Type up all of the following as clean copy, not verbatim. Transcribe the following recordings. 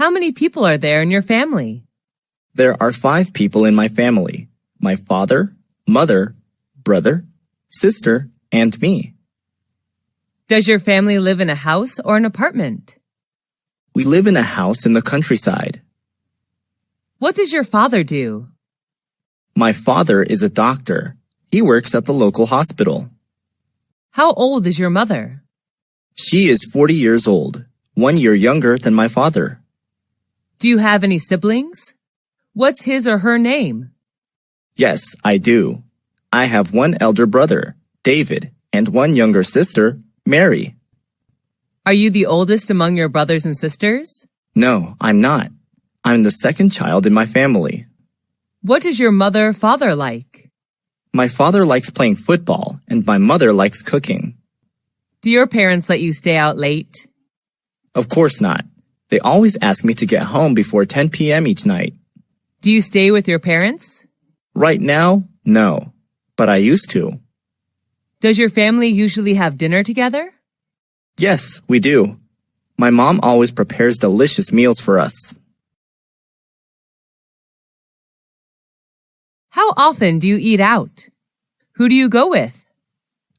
How many people are there in your family? There are 5 people in my family. My father, mother, brother, sister, and me. Does your family live in a house or an apartment? We live in a house in the countryside. What does your father do? My father is a doctor. He works at the local hospital. How old is your mother? She is 40 years old, 1 year younger than my father. Do you have any siblings? What's his or her name? Yes, I do. I have 1 elder brother, David, and 1 younger sister, Mary. Are you the oldest among your brothers and sisters? No, I'm not. I'm the second child in my family. What is your mother/father like? My father likes playing football, and my mother likes cooking. Do your parents let you stay out late? Of course not. They always ask me to get home before 10 p.m. each night. Do you stay with your parents? Right now, no, but I used to. Does your family usually have dinner together? Yes, we do. My mom always prepares delicious meals for us. How often do you eat out? Who do you go with?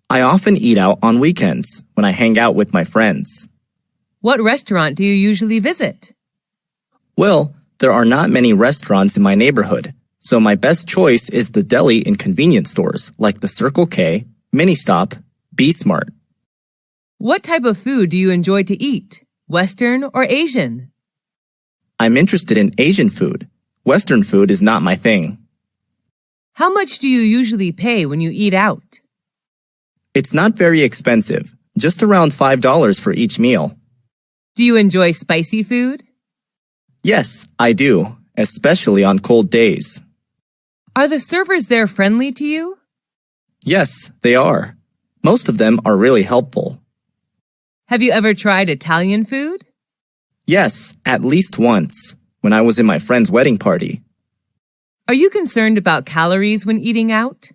I often eat out on weekends when I hang out with my friends. What restaurant do you usually visit? Well, there are not many restaurants in my neighborhood, so my best choice is the deli in convenience stores like the Circle K, Ministop, B-Smart. What type of food do you enjoy to eat? Western or Asian? I'm interested in Asian food. Western food is not my thing. How much do you usually pay when you eat out? It's not very expensive, just around $5 for each meal. Do you enjoy spicy food? Yes, I do, especially on cold days. Are the servers there friendly to you? Yes, they are. Most of them are really helpful. Have you ever tried Italian food? Yes, at least once, when I was in my friend's wedding party. Are you concerned about calories when eating out?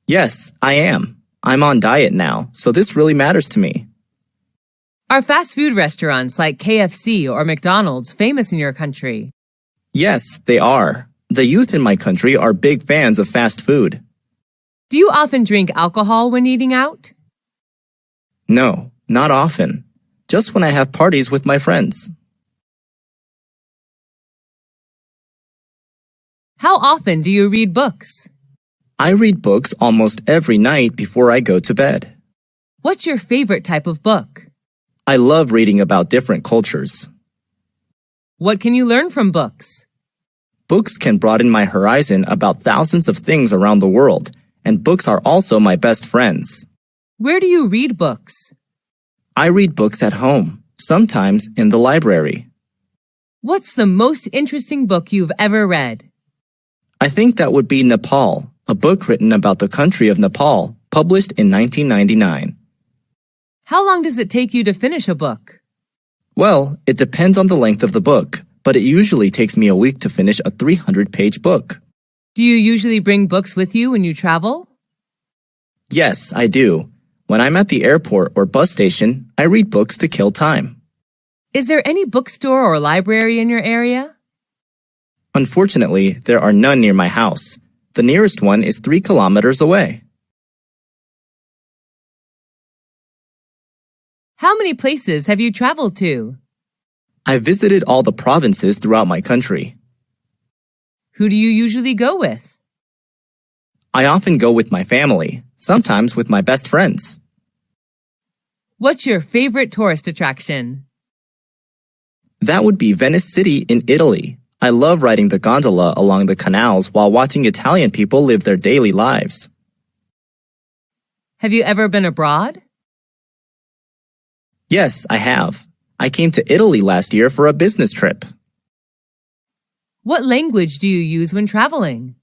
Yes, I am. I'm on diet now, so this really matters to me. Are fast food restaurants like KFC or McDonald's famous in your country? Yes, they are. The youth in my country are big fans of fast food. Do you often drink alcohol when eating out? No, not often. Just when I have parties with my friends. How often do you read books? I read books almost every night before I go to bed. What's your favorite type of book? I love reading about different cultures. What can you learn from books? Books can broaden my horizon about thousands of things around the world, and books are also my best friends. Where do you read books? I read books at home, sometimes in the library. What's the most interesting book you've ever read? I think that would be Nepal, a book written about the country of Nepal, published in 1999. How long does it take you to finish a book? Well, it depends on the length of the book, but it usually takes me a week to finish a 300-page book. Do you usually bring books with you when you travel? Yes, I do. When I'm at the airport or bus station, I read books to kill time. Is there any bookstore or library in your area? Unfortunately, there are none near my house. The nearest one is 3 kilometers away. How many places have you traveled to? I visited all the provinces throughout my country. Who do you usually go with? I often go with my family, sometimes with my best friends. What's your favorite tourist attraction? That would be Venice City in Italy. I love riding the gondola along the canals while watching Italian people live their daily lives. Have you ever been abroad? Yes, I have. I came to Italy last year for a business trip. What language do you use when traveling?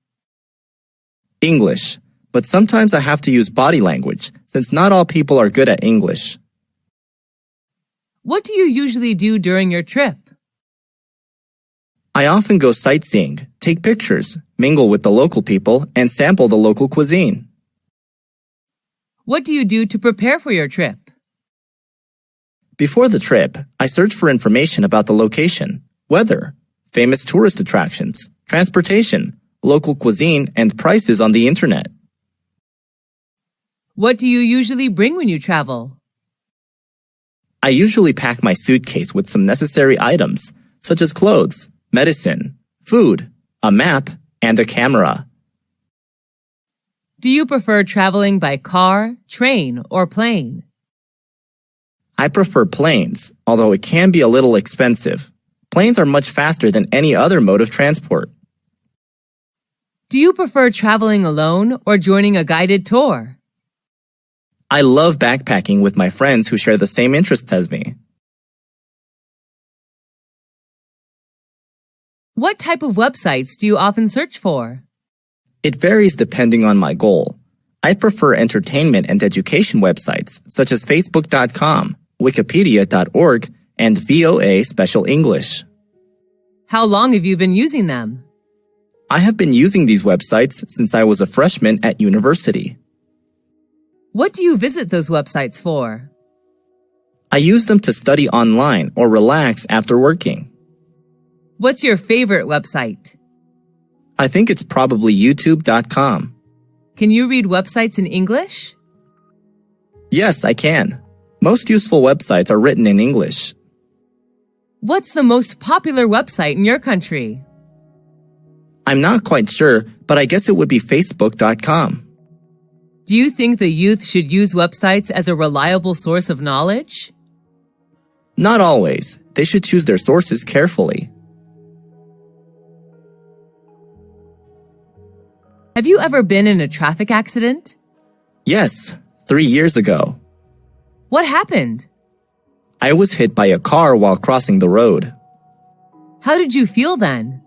English, but sometimes I have to use body language since not all people are good at English. What do you usually do during your trip? I often go sightseeing, take pictures, mingle with the local people, and sample the local cuisine. What do you do to prepare for your trip? Before the trip, I searched for information about the location, weather, famous tourist attractions, transportation, local cuisine, and prices on the internet. What do you usually bring when you travel? I usually pack my suitcase with some necessary items, such as clothes, medicine, food, a map, and a camera. Do you prefer traveling by car, train, or plane? I prefer planes, although it can be a little expensive. Planes are much faster than any other mode of transport. Do you prefer traveling alone or joining a guided tour? I love backpacking with my friends who share the same interests as me. What type of websites do you often search for? It varies depending on my goal. I prefer entertainment and education websites such as Facebook.com, Wikipedia.org, and VOA Special English. How long have you been using them? I have been using these websites since I was a freshman at university. What do you visit those websites for? I use them to study online or relax after working. What's your favorite website? I think it's probably YouTube.com. Can you read websites in English? Yes, I can. Most useful websites are written in English. What's the most popular website in your country? I'm not quite sure, but I guess it would be Facebook.com. Do you think the youth should use websites as a reliable source of knowledge? Not always. They should choose their sources carefully. Have you ever been in a traffic accident? Yes, 3 years ago. What happened? I was hit by a car while crossing the road. How did you feel then?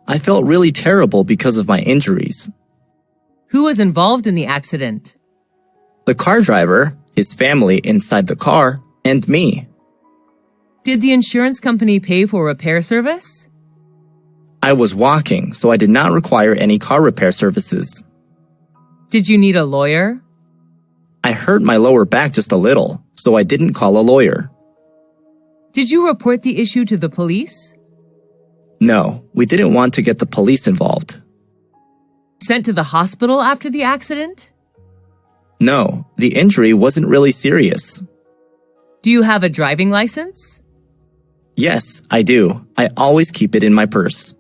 I felt really terrible because of my injuries. Who was involved in the accident? The car driver, his family inside the car, and me. Did the insurance company pay for repair service? I was walking, so I did not require any car repair services. Did you need a lawyer? I hurt my lower back just a little, so I didn't call a lawyer. Did you report the issue to the police? No, we didn't want to get the police involved. Sent to the hospital after the accident? No, the injury wasn't really serious. Do you have a driving license? Yes, I do. I always keep it in my purse.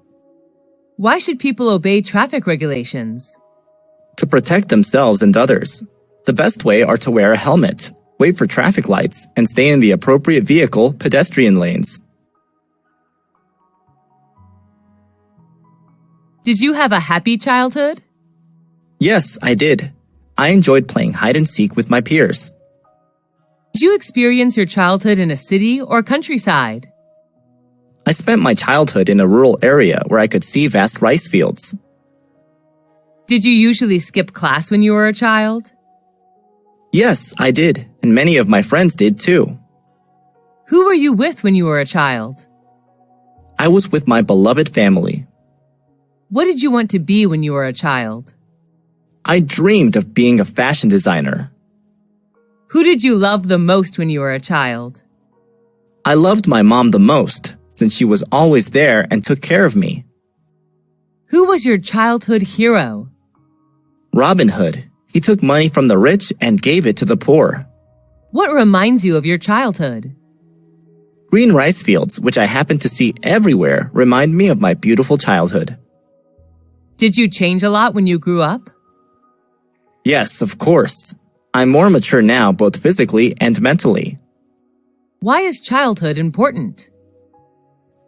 Why should people obey traffic regulations? To protect themselves and others. The best way are to wear a helmet, wait for traffic lights, and stay in the appropriate vehicle pedestrian lanes. Did you have a happy childhood? Yes, I did. I enjoyed playing hide and seek with my peers. Did you experience your childhood in a city or countryside? I spent my childhood in a rural area where I could see vast rice fields. Did you usually skip class when you were a child? Yes, I did, and many of my friends did too. Who were you with when you were a child? I was with my beloved family. What did you want to be when you were a child? I dreamed of being a fashion designer. Who did you love the most when you were a child? I loved my mom the most, since she was always there and took care of me. Who was your childhood hero? Robin Hood. He took money from the rich and gave it to the poor. What reminds you of your childhood? Green rice fields, which I happen to see everywhere, remind me of my beautiful childhood. Did you change a lot when you grew up? Yes, of course. I'm more mature now, both physically and mentally. Why is childhood important?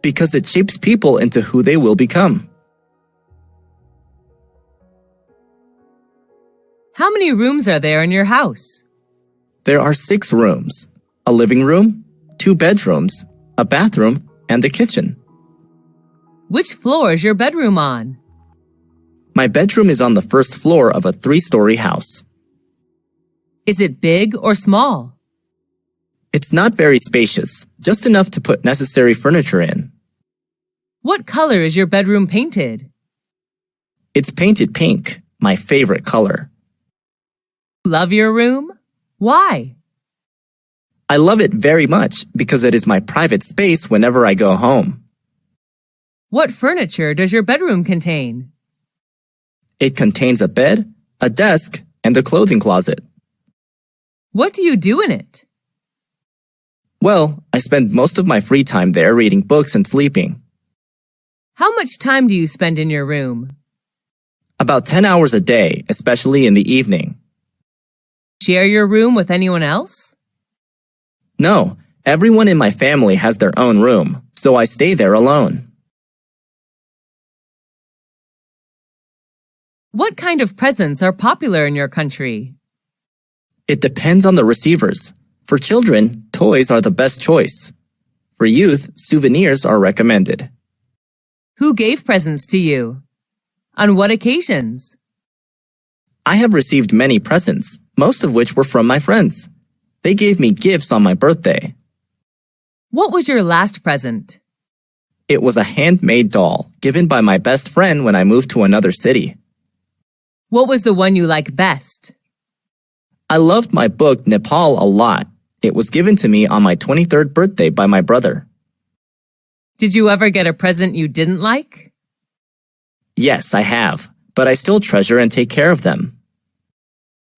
Because it shapes people into who they will become. How many rooms are there in your house? There are 6 rooms, a living room, 2 bedrooms, a bathroom, and a kitchen. Which floor is your bedroom on? My bedroom is on the first floor of a 3-story house. Is it big or small? It's not very spacious, just enough to put necessary furniture in. What color is your bedroom painted? It's painted pink, my favorite color. Love your room? Why? I love it very much because it is my private space whenever I go home. What furniture does your bedroom contain? It contains a bed, a desk, and a clothing closet. What do you do in it? Well, I spend most of my free time there reading books and sleeping. How much time do you spend in your room? About 10 hours a day, especially in the evening. Share your room with anyone else? No, everyone in my family has their own room, so I stay there alone. What kind of presents are popular in your country? It depends on the receivers. For children, toys are the best choice. For youth, souvenirs are recommended. Who gave presents to you? On what occasions? I have received many presents, most of which were from my friends. They gave me gifts on my birthday. What was your last present? It was a handmade doll given by my best friend when I moved to another city. What was the one you like best? I loved my book Nepal a lot. It was given to me on my 23rd birthday by my brother. Did you ever get a present you didn't like? Yes, I have, but I still treasure and take care of them.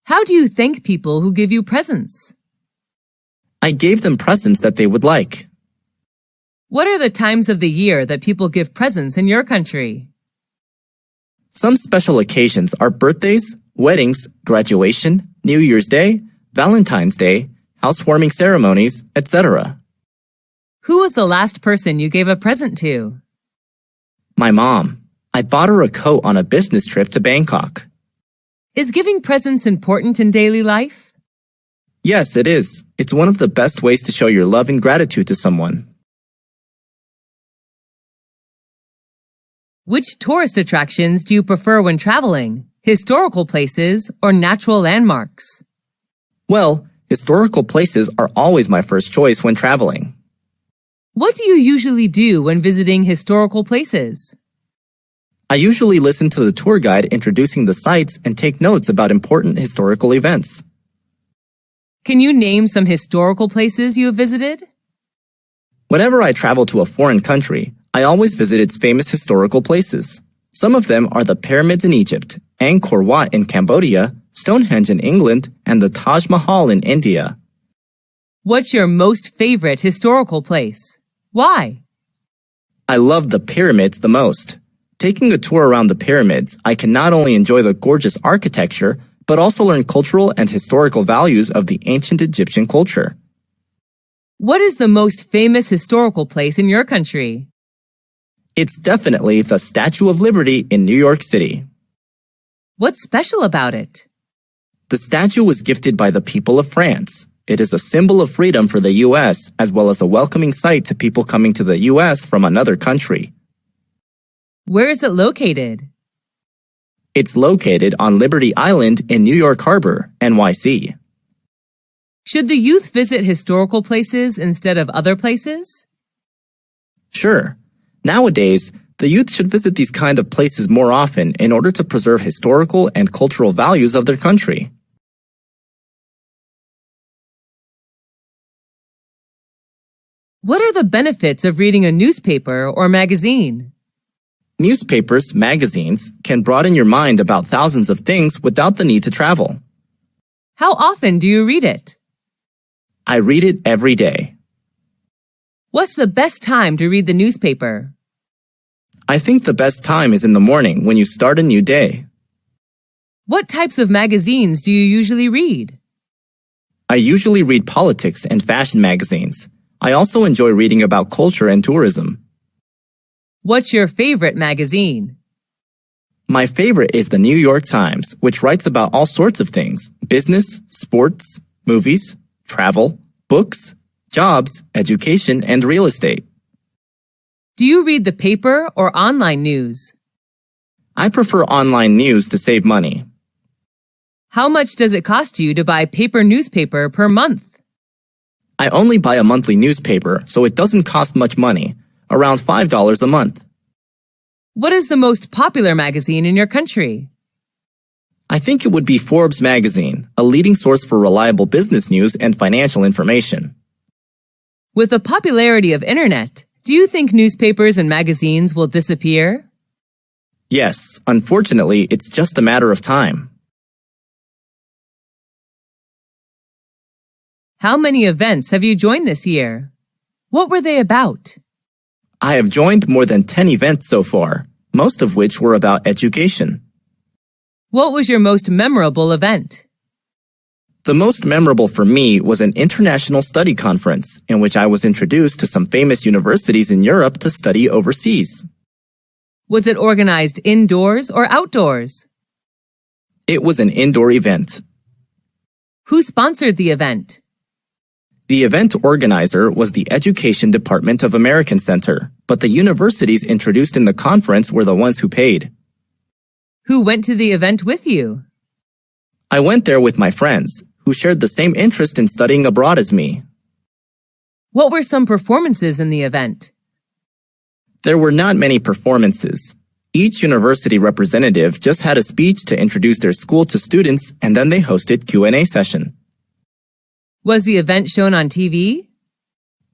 How do you thank people who give you presents? I gave them presents that they would like. What are the times of the year that people give presents in your country? Some special occasions are birthdays, weddings, graduation, New Year's Day, Valentine's Day, housewarming ceremonies, etc. Who was the last person you gave a present to? My mom. I bought her a coat on a business trip to Bangkok. Is giving presents important in daily life? Yes, it is. It's one of the best ways to show your love and gratitude to someone. Which tourist attractions do you prefer when traveling? Historical places or natural landmarks? Well, historical places are always my first choice when traveling. What do you usually do when visiting historical places? I usually listen to the tour guide introducing the sites and take notes about important historical events. Can you name some historical places you have visited? Whenever I travel to a foreign country, I always visit its famous historical places. Some of them are the pyramids in Egypt, Angkor Wat in Cambodia, Stonehenge in England, and the Taj Mahal in India. What's your most favorite historical place? Why? I love the pyramids the most. Taking a tour around the pyramids, I can not only enjoy the gorgeous architecture, but also learn cultural and historical values of the ancient Egyptian culture. What is the most famous historical place in your country? It's definitely the Statue of Liberty in New York City. What's special about it? The statue was gifted by the people of France. It is a symbol of freedom for the U.S. as well as a welcoming sight to people coming to the U.S. from another country. Where is it located? It's located on Liberty Island in New York Harbor, NYC. Should the youth visit historical places instead of other places? Sure. Nowadays, the youth should visit these kind of places more often in order to preserve historical and cultural values of their country. What are the benefits of reading a newspaper or magazine? Newspapers, magazines, can broaden your mind about thousands of things without the need to travel. How often do you read it? I read it every day. What's the best time to read the newspaper? I think the best time is in the morning when you start a new day. What types of magazines do you usually read? I usually read politics and fashion magazines. I also enjoy reading about culture and tourism. What's your favorite magazine? My favorite is the New York Times, which writes about all sorts of things: business, sports, movies, travel, books, jobs, education, and real estate. Do you read the paper or online news? I prefer online news to save money. How much does it cost you to buy paper newspaper per month? I only buy a monthly newspaper, so it doesn't cost much money, around $5 a month. What is the most popular magazine in your country? I think it would be Forbes magazine, a leading source for reliable business news and financial information. With the popularity of internet, do you think newspapers and magazines will disappear? Yes, unfortunately, it's just a matter of time. How many events have you joined this year? What were they about? I have joined more than 10 events so far, most of which were about education. What was your most memorable event? The most memorable for me was an international study conference in which I was introduced to some famous universities in Europe to study overseas. Was it organized indoors or outdoors? It was an indoor event. Who sponsored the event? The event organizer was the Education Department of American Center, but the universities introduced in the conference were the ones who paid. Who went to the event with you? I went there with my friends, who shared the same interest in studying abroad as me. What were some performances in the event? There were not many performances. Each university representative just had a speech to introduce their school to students, and then they hosted Q&A session. Was the event shown on TV?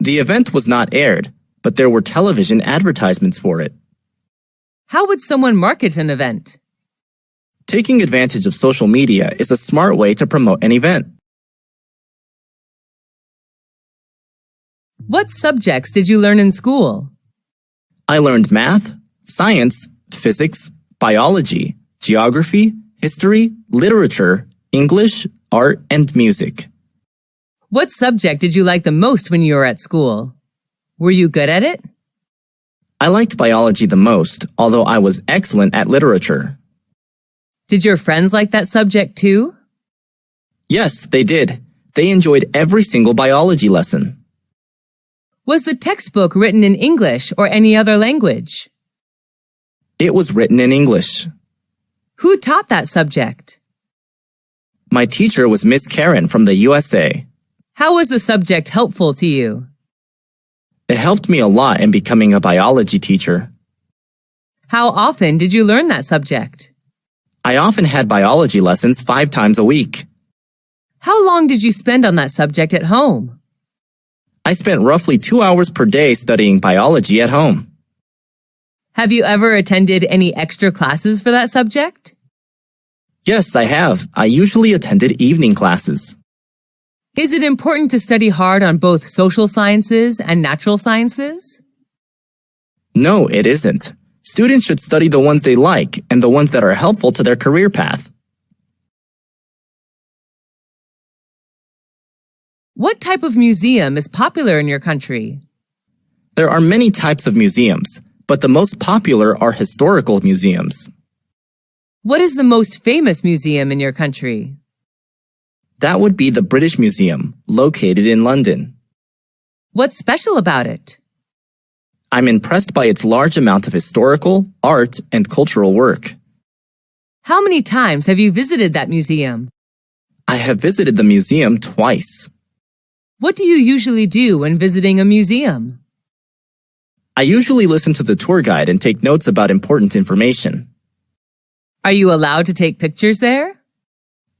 The event was not aired, but there were television advertisements for it. How would someone market an event? Taking advantage of social media is a smart way to promote an event. What subjects did you learn in school? I learned math, science, physics, biology, geography, history, literature, English, art, and music. What subject did you like the most when you were at school? Were you good at it? I liked biology the most, although I was excellent at literature. Did your friends like that subject too? Yes, they did. They enjoyed every single biology lesson. Was the textbook written in English or any other language? It was written in English. Who taught that subject? My teacher was Miss Karen from the USA. How was the subject helpful to you? It helped me a lot in becoming a biology teacher. How often did you learn that subject? I often had biology lessons 5 times a week. How long did you spend on that subject at home? I spent roughly 2 hours per day studying biology at home. Have you ever attended any extra classes for that subject? Yes, I have. I usually attended evening classes. Is it important to study hard on both social sciences and natural sciences? No, it isn't. Students should study the ones they like and the ones that are helpful to their career path. What type of museum is popular in your country? There are many types of museums, but the most popular are historical museums. What is the most famous museum in your country? That would be the British Museum, located in London. What's special about it? I'm impressed by its large amount of historical, art, and cultural work. How many times have you visited that museum? I have visited the museum twice. What do you usually do when visiting a museum? I usually listen to the tour guide and take notes about important information. Are you allowed to take pictures there?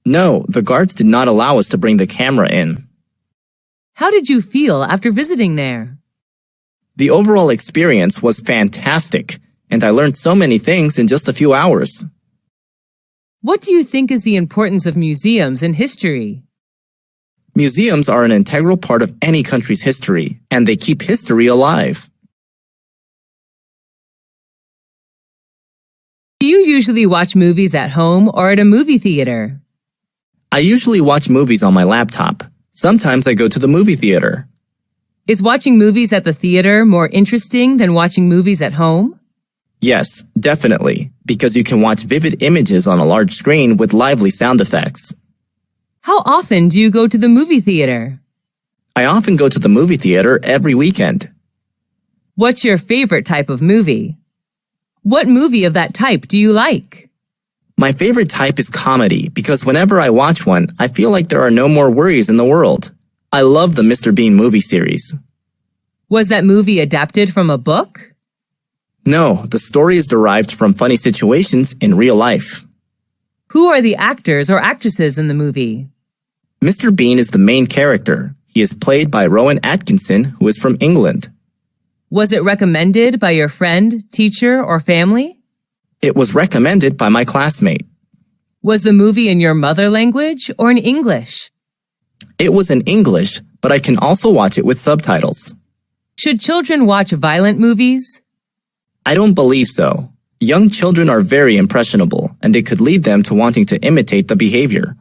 No, the guards did not allow us to bring the camera in. How did you feel after visiting there? The overall experience was fantastic, and I learned so many things in just a few hours. What do you think is the importance of museums in history? Museums are an integral part of any country's history, and they keep history alive. Do you usually watch movies at home or at a movie theater? I usually watch movies on my laptop. Sometimes I go to the movie theater. Is watching movies at the theater more interesting than watching movies at home? Yes, definitely, because you can watch vivid images on a large screen with lively sound effects. How often do you go to the movie theater? I often go to the movie theater every weekend. What's your favorite type of movie? What movie of that type do you like? My favorite type is comedy because whenever I watch one, I feel like there are no more worries in the world. I love the Mr. Bean movie series. Was that movie adapted from a book? No, the story is derived from funny situations in real life. Who are the actors or actresses in the movie? Mr. Bean is the main character. He is played by Rowan Atkinson, who is from England. Was it recommended by your friend, teacher, or family? It was recommended by my classmate. Was the movie in your mother language or in English? It was in English, but I can also watch it with subtitles. Should children watch violent movies? I don't believe so. Young children are very impressionable, and it could lead them to wanting to imitate the behavior.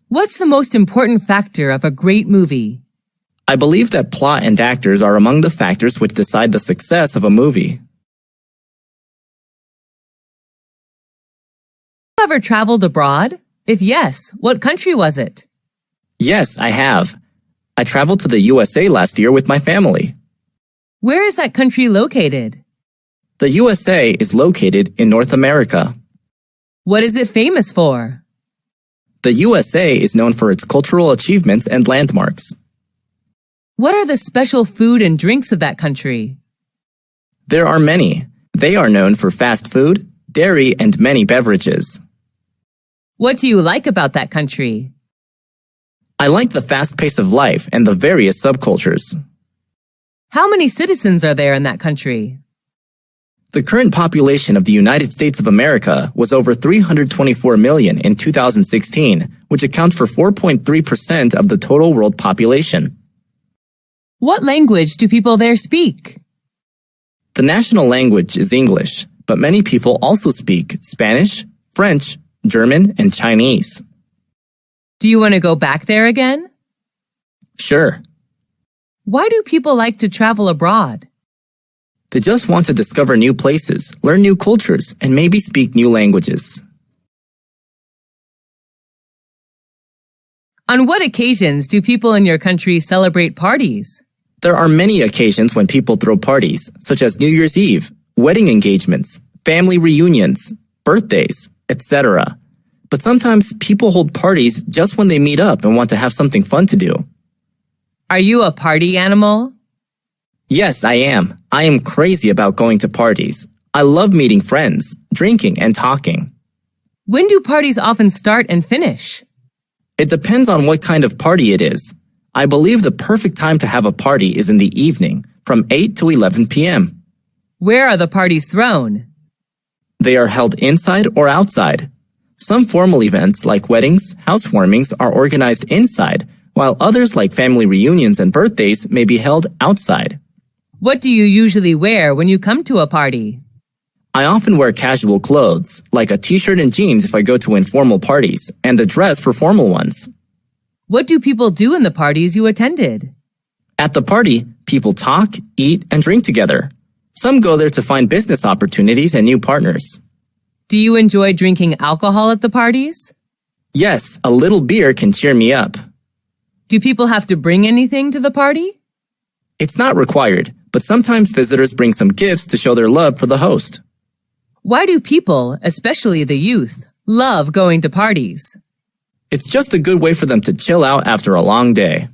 What's the most important factor of a great movie? I believe that plot and actors are among the factors which decide the success of a movie. Have you ever traveled abroad? If yes, what country was it? Yes, I have. I traveled to the USA last year with my family. Where is that country located? The USA is located in North America. What is it famous for? The USA is known for its cultural achievements and landmarks. What are the special food and drinks of that country? There are many. They are known for fast food, dairy, and many beverages. What do you like about that country? I like the fast pace of life and the various subcultures. How many citizens are there in that country? The current population of the United States of America was over 324 million in 2016, which accounts for 4.3% of the total world population. What language do people there speak? The national language is English, but many people also speak Spanish, French, German, and Chinese. Do you want to go back there again? Sure. Why do people like to travel abroad? They just want to discover new places, learn new cultures, and maybe speak new languages. On what occasions do people in your country celebrate parties? There are many occasions when people throw parties, such as New Year's Eve, wedding engagements, family reunions, birthdays, etc. But sometimes people hold parties just when they meet up and want to have something fun to do. Are you a party animal? Yes, I am. I am crazy about going to parties. I love meeting friends, drinking, and talking. When do parties often start and finish? It depends on what kind of party it is. I believe the perfect time to have a party is in the evening, from 8 to 11 p.m. Where are the parties thrown? They are held inside or outside. Some formal events like weddings, housewarmings are organized inside, while others like family reunions and birthdays may be held outside. What do you usually wear when you come to a party? I often wear casual clothes, like a t-shirt and jeans if I go to informal parties, and a dress for formal ones. What do people do in the parties you attended? At the party, people talk, eat, and drink together. Some go there to find business opportunities and new partners. Do you enjoy drinking alcohol at the parties? Yes, a little beer can cheer me up. Do people have to bring anything to the party? It's not required, but sometimes visitors bring some gifts to show their love for the host. Why do people, especially the youth, love going to parties? It's just a good way for them to chill out after a long day.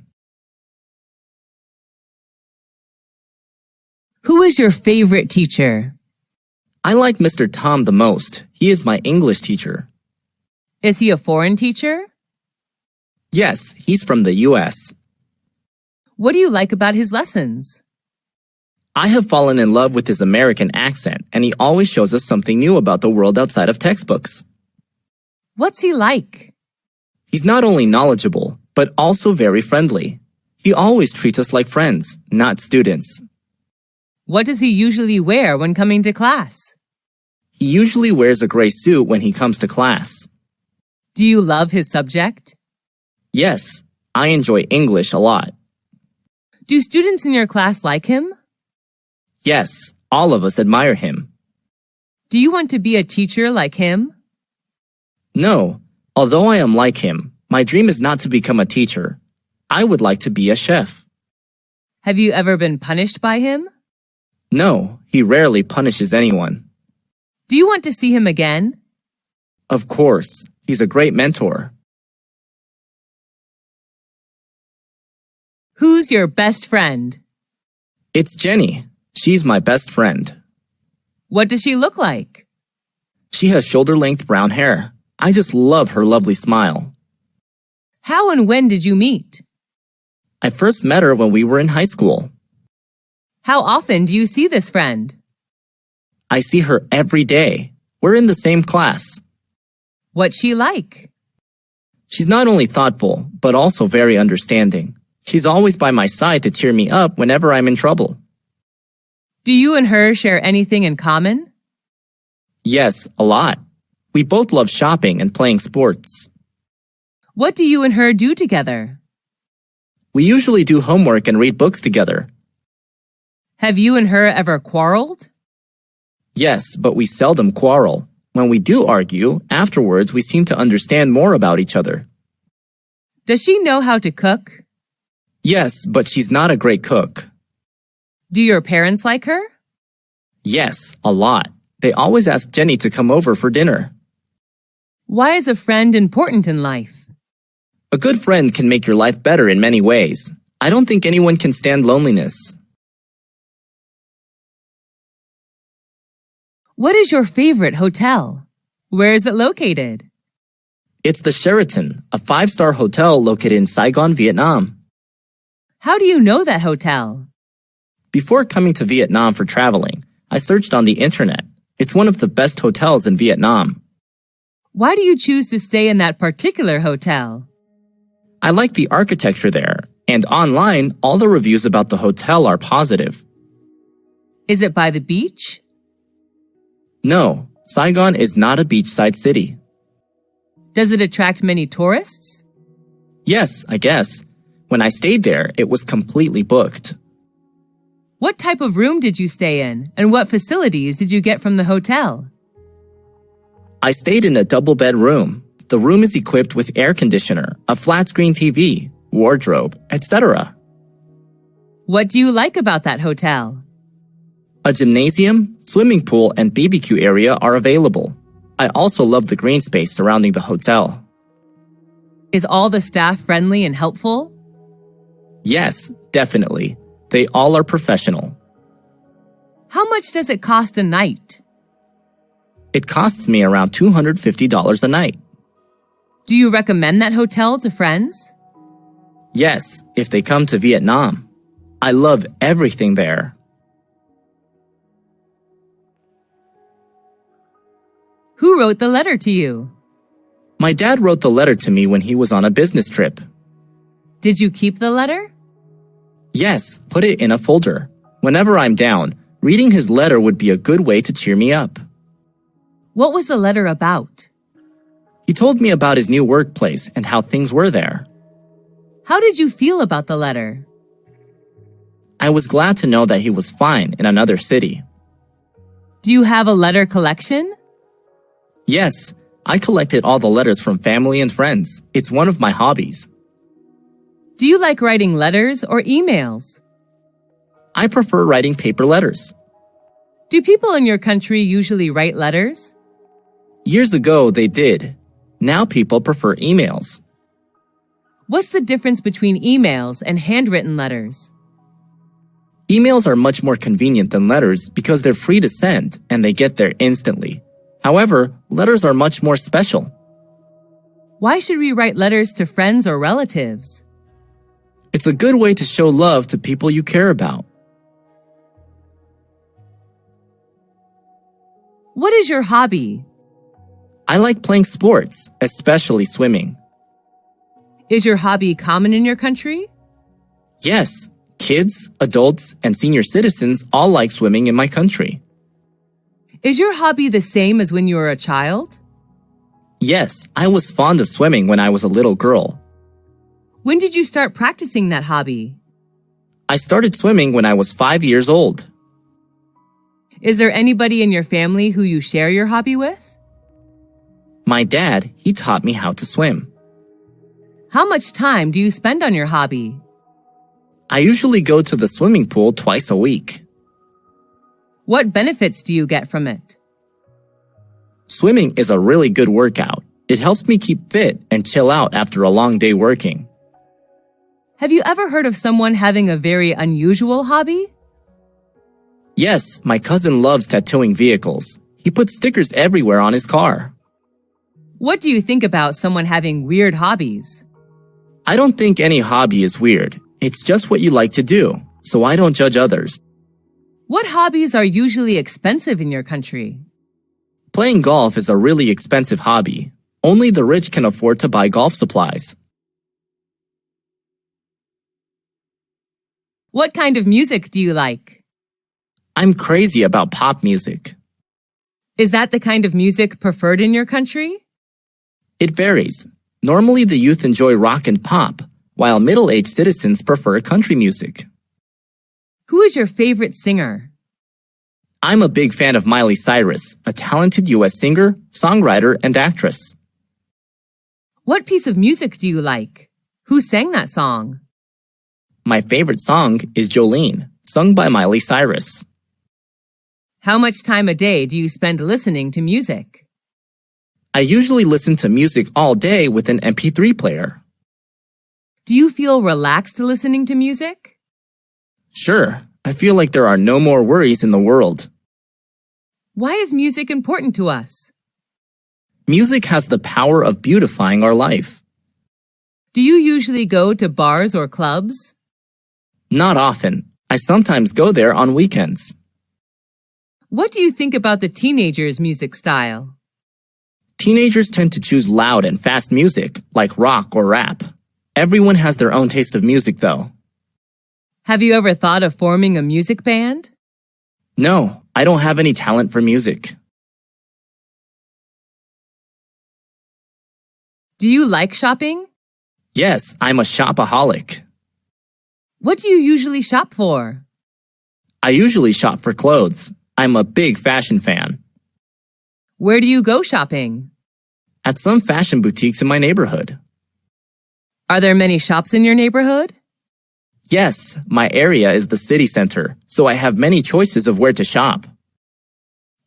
Who is your favorite teacher? I like Mr. Tom the most. He is my English teacher. Is he a foreign teacher? Yes, he's from the US. What do you like about his lessons? I have fallen in love with his American accent, and he always shows us something new about the world outside of textbooks. What's he like? He's not only knowledgeable, but also very friendly. He always treats us like friends, not students. What does he usually wear when coming to class? He usually wears a gray suit when he comes to class. Do you love his subject? Yes, I enjoy English a lot. Do students in your class like him? Yes, all of us admire him. Do you want to be a teacher like him? No, although I am like him, my dream is not to become a teacher. I would like to be a chef. Have you ever been punished by him? No, he rarely punishes anyone. Do you want to see him again? Of course, he's a great mentor. Who's your best friend? It's Jenny. She's my best friend. What does she look like? She has shoulder-length brown hair. I just love her lovely smile. How and when did you meet? I first met her when we were in high school. How often do you see this friend? I see her every day. We're in the same class. What's she like? She's not only thoughtful, but also very understanding. She's always by my side to cheer me up whenever I'm in trouble. Do you and her share anything in common? Yes, a lot. We both love shopping and playing sports. What do you and her do together? We usually do homework and read books together. Have you and her ever quarreled? Yes, but we seldom quarrel. When we do argue, afterwards we seem to understand more about each other. Does she know how to cook? Yes, but she's not a great cook. Do your parents like her? Yes, a lot. They always ask Jenny to come over for dinner. Why is a friend important in life? A good friend can make your life better in many ways. I don't think anyone can stand loneliness. What is your favorite hotel? Where is it located? It's the Sheraton, a 5-star hotel located in Saigon, Vietnam. How do you know that hotel? Before coming to Vietnam for traveling, I searched on the internet. It's one of the best hotels in Vietnam. Why do you choose to stay in that particular hotel? I like the architecture there, and online, all the reviews about the hotel are positive. Is it by the beach? No, Saigon is not a beachside city. Does it attract many tourists? Yes, I guess. When I stayed there, it was completely booked. What type of room did you stay in, and what facilities did you get from the hotel? I stayed in a double-bed room. The room is equipped with air conditioner, a flat-screen TV, wardrobe, etc. What do you like about that hotel? A gymnasium, swimming pool, and BBQ area are available. I also love the green space surrounding the hotel. Is all the staff friendly and helpful? Yes, definitely. They all are professional. How much does it cost a night? It costs me around $250 a night. Do you recommend that hotel to friends? Yes, if they come to Vietnam. I love everything there. Who wrote the letter to you? My dad wrote the letter to me when he was on a business trip. Did you keep the letter? Yes, put it in a folder. Whenever I'm down, reading his letter would be a good way to cheer me up. What was the letter about? He told me about his new workplace and how things were there. How did you feel about the letter? I was glad to know that he was fine in another city. Do you have a letter collection? Yes, I collected all the letters from family and friends. It's one of my hobbies. Do you like writing letters or emails? I prefer writing paper letters. Do people in your country usually write letters? Years ago, they did. Now people prefer emails. What's the difference between emails and handwritten letters? Emails are much more convenient than letters because they're free to send and they get there instantly. However, letters are much more special. Why should we write letters to friends or relatives? It's a good way to show love to people you care about. What is your hobby? I like playing sports, especially swimming. Is your hobby common in your country? Yes, kids, adults, and senior citizens all like swimming in my country. Is your hobby the same as when you were a child? Yes, I was fond of swimming when I was a little girl. When did you start practicing that hobby? I started swimming when I was 5 years old. Is there anybody in your family who you share your hobby with? My dad, he taught me how to swim. How much time do you spend on your hobby? I usually go to the swimming pool twice a week. What benefits do you get from it? Swimming is a really good workout. It helps me keep fit and chill out after a long day working. Have you ever heard of someone having a very unusual hobby? Yes, my cousin loves tattooing vehicles. He puts stickers everywhere on his car. What do you think about someone having weird hobbies? I don't think any hobby is weird. It's just what you like to do, so I don't judge others. What hobbies are usually expensive in your country? Playing golf is a really expensive hobby. Only the rich can afford to buy golf supplies. What kind of music do you like? I'm crazy about pop music. Is that the kind of music preferred in your country? It varies. Normally the youth enjoy rock and pop, while middle-aged citizens prefer country music. Who is your favorite singer? I'm a big fan of Miley Cyrus, a talented U.S. singer, songwriter, and actress. What piece of music do you like? Who sang that song? My favorite song is Jolene, sung by Miley Cyrus. How much time a day do you spend listening to music? I usually listen to music all day with an MP3 player. Do you feel relaxed listening to music? Sure, I feel like there are no more worries in the world. Why is music important to us? Music has the power of beautifying our life. Do you usually go to bars or clubs? Not often. I sometimes go there on weekends. What do you think about the teenagers' music style? Teenagers tend to choose loud and fast music, like rock or rap. Everyone has their own taste of music, though. Have you ever thought of forming a music band? No, I don't have any talent for music. Do you like shopping? Yes, I'm a shopaholic. What do you usually shop for? I usually shop for clothes. I'm a big fashion fan. Where do you go shopping? At some fashion boutiques in my neighborhood. Are there many shops in your neighborhood? Yes, my area is the city center, so I have many choices of where to shop.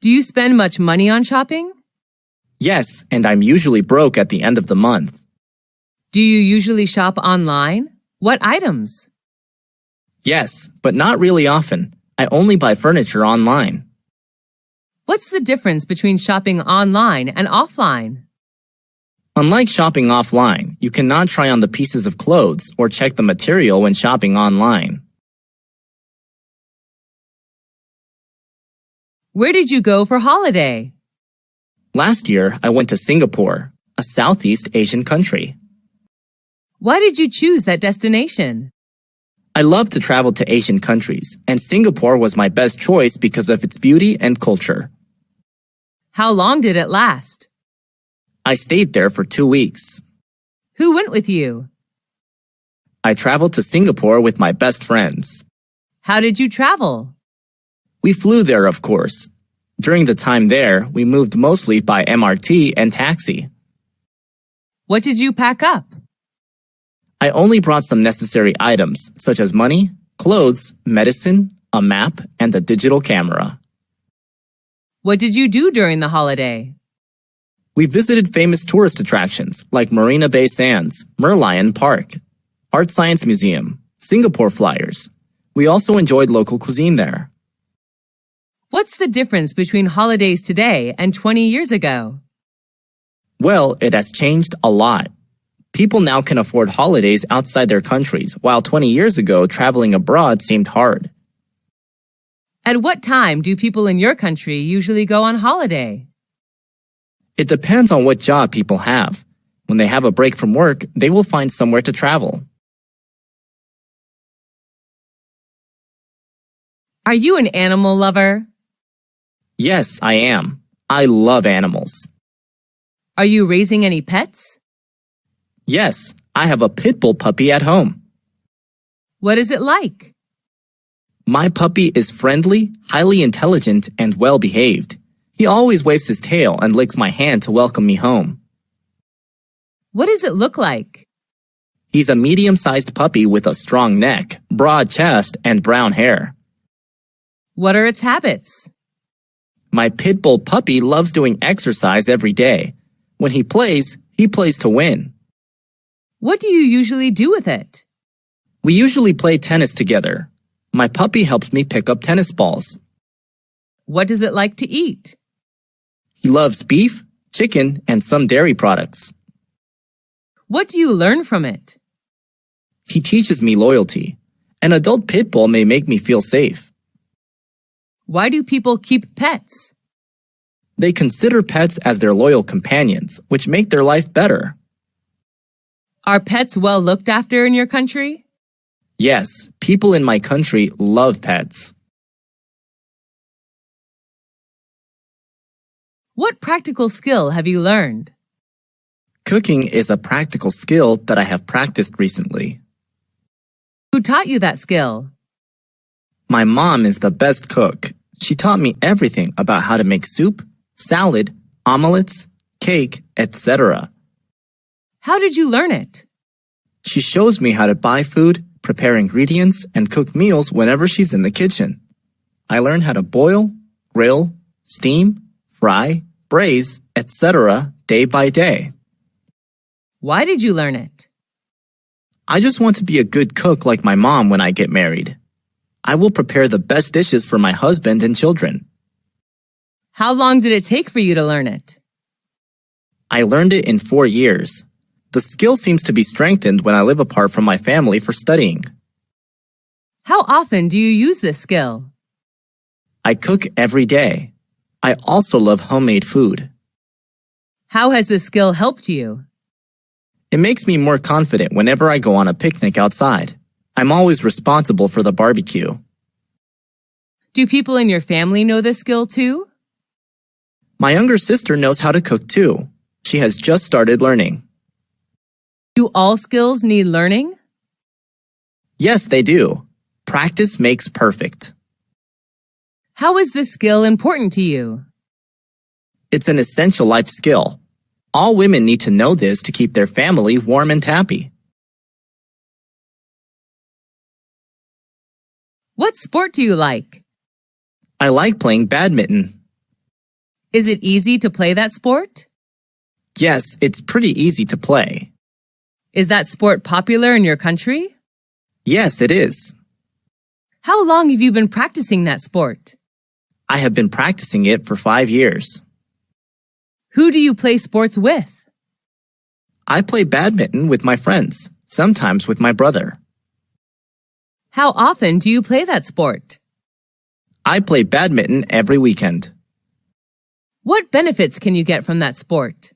Do you spend much money on shopping? Yes, and I'm usually broke at the end of the month. Do you usually shop online? What items? Yes, but not really often. I only buy furniture online. What's the difference between shopping online and offline? Unlike shopping offline, you cannot try on the pieces of clothes or check the material when shopping online. Where did you go for holiday? Last year, I went to Singapore, a Southeast Asian country. Why did you choose that destination? I love to travel to Asian countries, and Singapore was my best choice because of its beauty and culture. How long did it last? I stayed there for 2 weeks. Who went with you? I traveled to Singapore with my best friends. How did you travel? We flew there, of course. During the time there, we moved mostly by MRT and taxi. What did you pack up? I only brought some necessary items, such as money, clothes, medicine, a map, and a digital camera. What did you do during the holiday? We visited famous tourist attractions like Marina Bay Sands, Merlion Park, Art Science Museum, Singapore Flyers. We also enjoyed local cuisine there. What's the difference between holidays today and 20 years ago? Well, it has changed a lot. People now can afford holidays outside their countries, while 20 years ago, traveling abroad seemed hard. At what time do people in your country usually go on holiday? It depends on what job people have. When they have a break from work, they will find somewhere to travel. Are you an animal lover? Yes, I am. I love animals. Are you raising any pets? Yes, I have a pit bull puppy at home. What is it like? My puppy is friendly, highly intelligent, and well-behaved. He always waves his tail and licks my hand to welcome me home. What does it look like? He's a medium-sized puppy with a strong neck, broad chest, and brown hair. What are its habits? My pit bull puppy loves doing exercise every day. When he plays to win. What do you usually do with it? We usually play tennis together. My puppy helps me pick up tennis balls. What does it like to eat? He loves beef, chicken, and some dairy products. What do you learn from it? He teaches me loyalty. An adult pit bull may make me feel safe. Why do people keep pets? They consider pets as their loyal companions, which make their life better. Are pets well looked after in your country? Yes, people in my country love pets. What practical skill have you learned? Cooking is a practical skill that I have practiced recently. Who taught you that skill? My mom is the best cook. She taught me everything about how to make soup, salad, omelets, cake, etc. How did you learn it? She shows me how to buy food, prepare ingredients, and cook meals whenever she's in the kitchen. I learned how to boil, grill, steam, fry, braise, etc. day by day. Why did you learn it? I just want to be a good cook like my mom when I get married. I will prepare the best dishes for my husband and children. How long did it take for you to learn it? I learned it in 4 years. The skill seems to be strengthened when I live apart from my family for studying. How often do you use this skill? I cook every day. I also love homemade food. How has this skill helped you? It makes me more confident whenever I go on a picnic outside. I'm always responsible for the barbecue. Do people in your family know this skill too? My younger sister knows how to cook too. She has just started learning. Do all skills need learning? Yes, they do. Practice makes perfect. How is this skill important to you? It's an essential life skill. All women need to know this to keep their family warm and happy. What sport do you like? I like playing badminton. Is it easy to play that sport? Yes, it's pretty easy to play. Is that sport popular in your country? Yes, it is. How long have you been practicing that sport? I have been practicing it for 5 years. Who do you play sports with? I play badminton with my friends, sometimes with my brother. How often do you play that sport? I play badminton every weekend. What benefits can you get from that sport?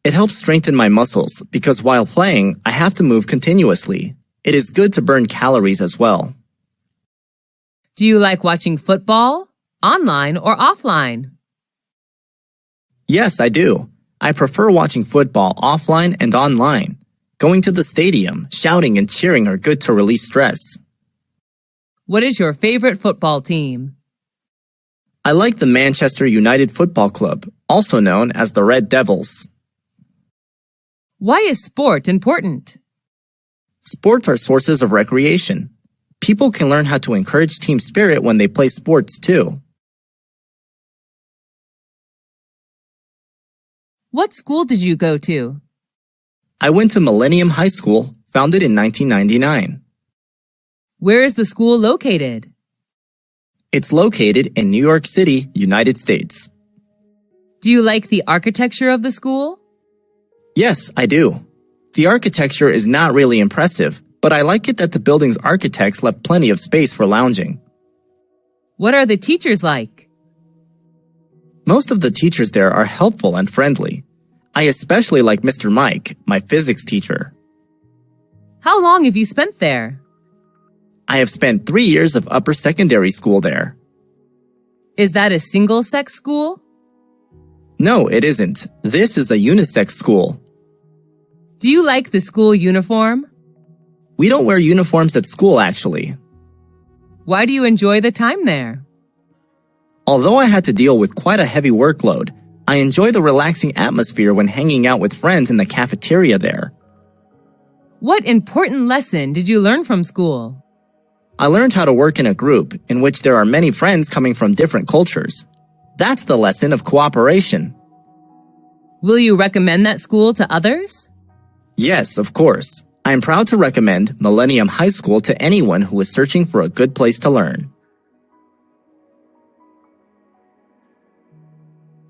It helps strengthen my muscles because while playing, I have to move continuously. It is good to burn calories as well. Do you like watching football, online or offline? Yes, I do. I prefer watching football offline and online. Going to the stadium, shouting and cheering are good to release stress. What is your favorite football team? I like the Manchester United Football Club, also known as the Red Devils. Why is sport important? Sports are sources of recreation. People can learn how to encourage team spirit when they play sports too. What school did you go to? I went to Millennium High School, founded in 1999. Where is the school located? It's located in New York City, United States. Do you like the architecture of the school? Yes, I do. The architecture is not really impressive, but I like it that the building's architects left plenty of space for lounging. What are the teachers like? Most of the teachers there are helpful and friendly. I especially like Mr. Mike, my physics teacher. How long have you spent there? I have spent 3 years of upper secondary school there. Is that a single-sex school? No, it isn't. This is a unisex school. Do you like the school uniform? We don't wear uniforms at school, actually. Why do you enjoy the time there? Although I had to deal with quite a heavy workload, I enjoy the relaxing atmosphere when hanging out with friends in the cafeteria there. What important lesson did you learn from school? I learned how to work in a group in which there are many friends coming from different cultures. That's the lesson of cooperation. Will you recommend that school to others? Yes, of course. I am proud to recommend Millennium High School to anyone who is searching for a good place to learn.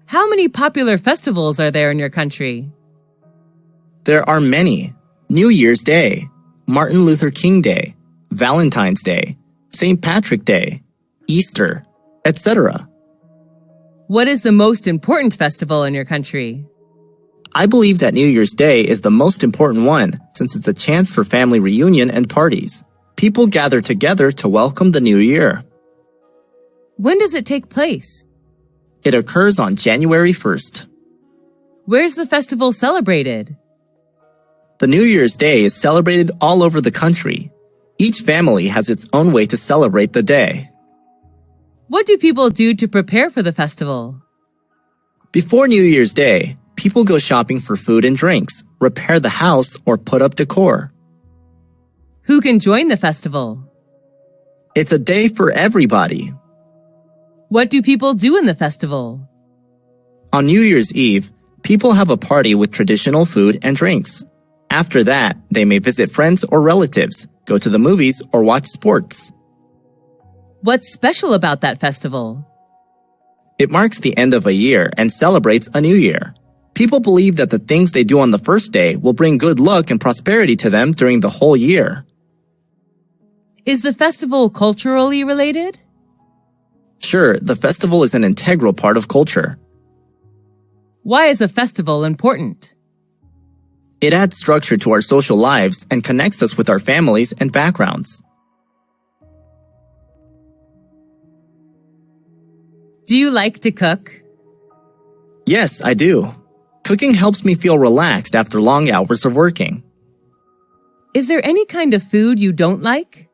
How many popular festivals are there in your country? There are many. New Year's Day, Martin Luther King Day, Valentine's Day, St. Patrick Day, Easter, etc. What is the most important festival in your country? I believe that New Year's Day is the most important one since it's a chance for family reunion and parties. People gather together to welcome the new year. When does it take place? It occurs on January 1st. Where's the festival celebrated? The New Year's Day is celebrated all over the country. Each family has its own way to celebrate the day. What do people do to prepare for the festival? Before New Year's Day, people go shopping for food and drinks, repair the house, or put up decor. Who can join the festival? It's a day for everybody. What do people do in the festival? On New Year's Eve, people have a party with traditional food and drinks. After that, they may visit friends or relatives, go to the movies, or watch sports. What's special about that festival? It marks the end of a year and celebrates a new year. People believe that the things they do on the first day will bring good luck and prosperity to them during the whole year. Is the festival culturally related? Sure, the festival is an integral part of culture. Why is a festival important? It adds structure to our social lives and connects us with our families and backgrounds. Do you like to cook? Yes, I do. Cooking helps me feel relaxed after long hours of working. Is there any kind of food you don't like?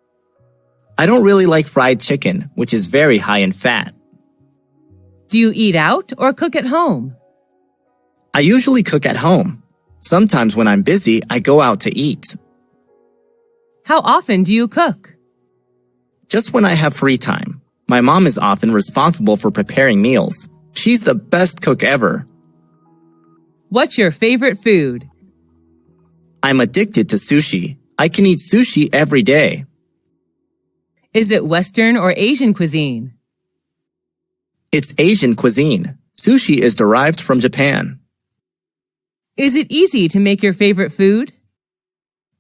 I don't really like fried chicken, which is very high in fat. Do you eat out or cook at home? I usually cook at home. Sometimes when I'm busy, I go out to eat. How often do you cook? Just when I have free time. My mom is often responsible for preparing meals. She's the best cook ever. What's your favorite food? I'm addicted to sushi. I can eat sushi every day. Is it Western or Asian cuisine? It's Asian cuisine. Sushi is derived from Japan. Is it easy to make your favorite food?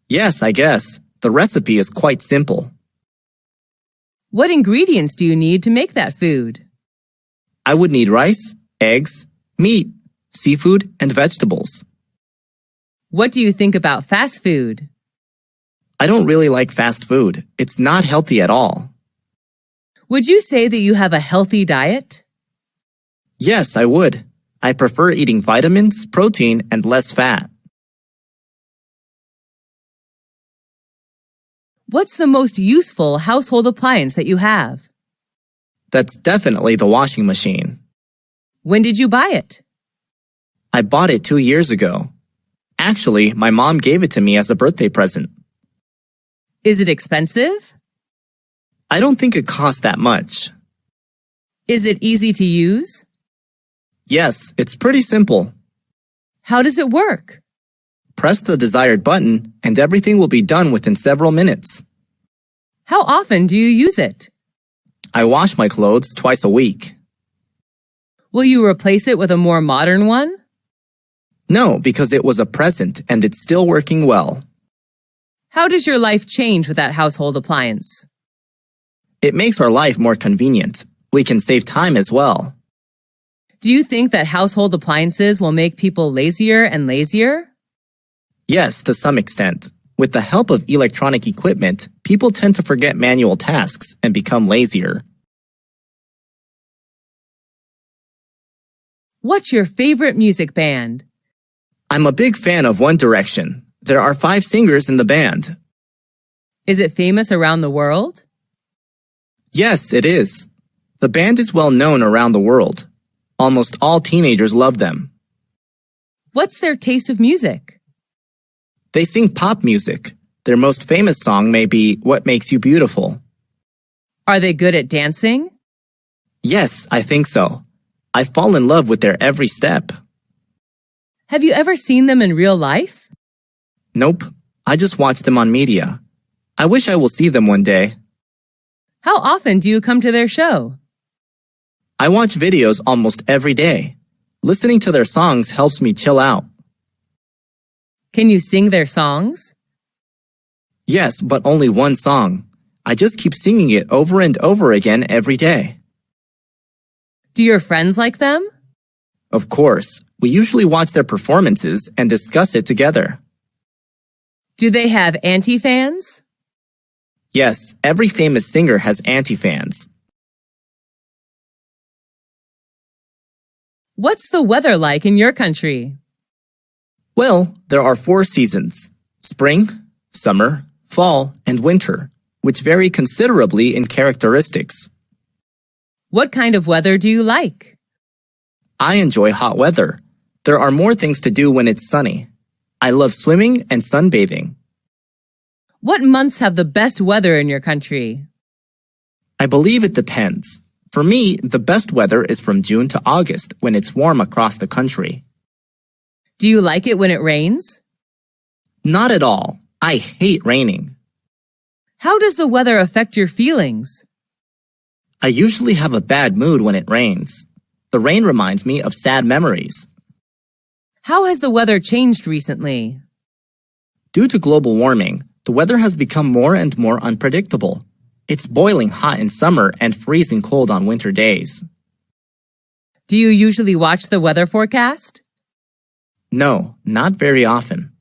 Yes, I guess. The recipe is quite simple. What ingredients do you need to make that food? I would need rice, eggs, meat, seafood, and vegetables. What do you think about fast food? I don't really like fast food. It's not healthy at all. Would you say that you have a healthy diet? Yes, I would. I prefer eating vitamins, protein, and less fat. What's the most useful household appliance that you have? That's definitely the washing machine. When did you buy it? I bought it 2 years ago. Actually, my mom gave it to me as a birthday present. Is it expensive? I don't think it costs that much. Is it easy to use? Yes, it's pretty simple. How does it work? Press the desired button and everything will be done within several minutes. How often do you use it? I wash my clothes twice a week. Will you replace it with a more modern one? No, because it was a present and it's still working well. How does your life change with that household appliance? It makes our life more convenient. We can save time as well. Do you think that household appliances will make people lazier and lazier? Yes, to some extent. With the help of electronic equipment, people tend to forget manual tasks and become lazier. What's your favorite music band? I'm a big fan of One Direction. There are 5 singers in the band. Is it famous around the world? Yes, it is. The band is well known around the world. Almost all teenagers love them. What's their taste of music? They sing pop music. Their most famous song may be What Makes You Beautiful. Are they good at dancing? Yes, I think so. I fall in love with their every step. Have you ever seen them in real life? Nope, I just watch them on media. I wish I will see them one day. How often do you come to their show? I watch videos almost every day. Listening to their songs helps me chill out. Can you sing their songs? Yes, but only one song. I just keep singing it over and over again every day. Do your friends like them? Of course, we usually watch their performances and discuss it together. Do they have anti-fans? Yes, every famous singer has anti-fans. What's the weather like in your country? Well, there are 4 seasons: spring, summer, fall, and winter, which vary considerably in characteristics. What kind of weather do you like? I enjoy hot weather. There are more things to do when it's sunny. I love swimming and sunbathing. What months have the best weather in your country? I believe it depends. For me, the best weather is from June to August when it's warm across the country. Do you like it when it rains? Not at all. I hate raining. How does the weather affect your feelings? I usually have a bad mood when it rains. The rain reminds me of sad memories. How has the weather changed recently? Due to global warming, the weather has become more and more unpredictable. It's boiling hot in summer and freezing cold on winter days. Do you usually watch the weather forecast? No, not very often.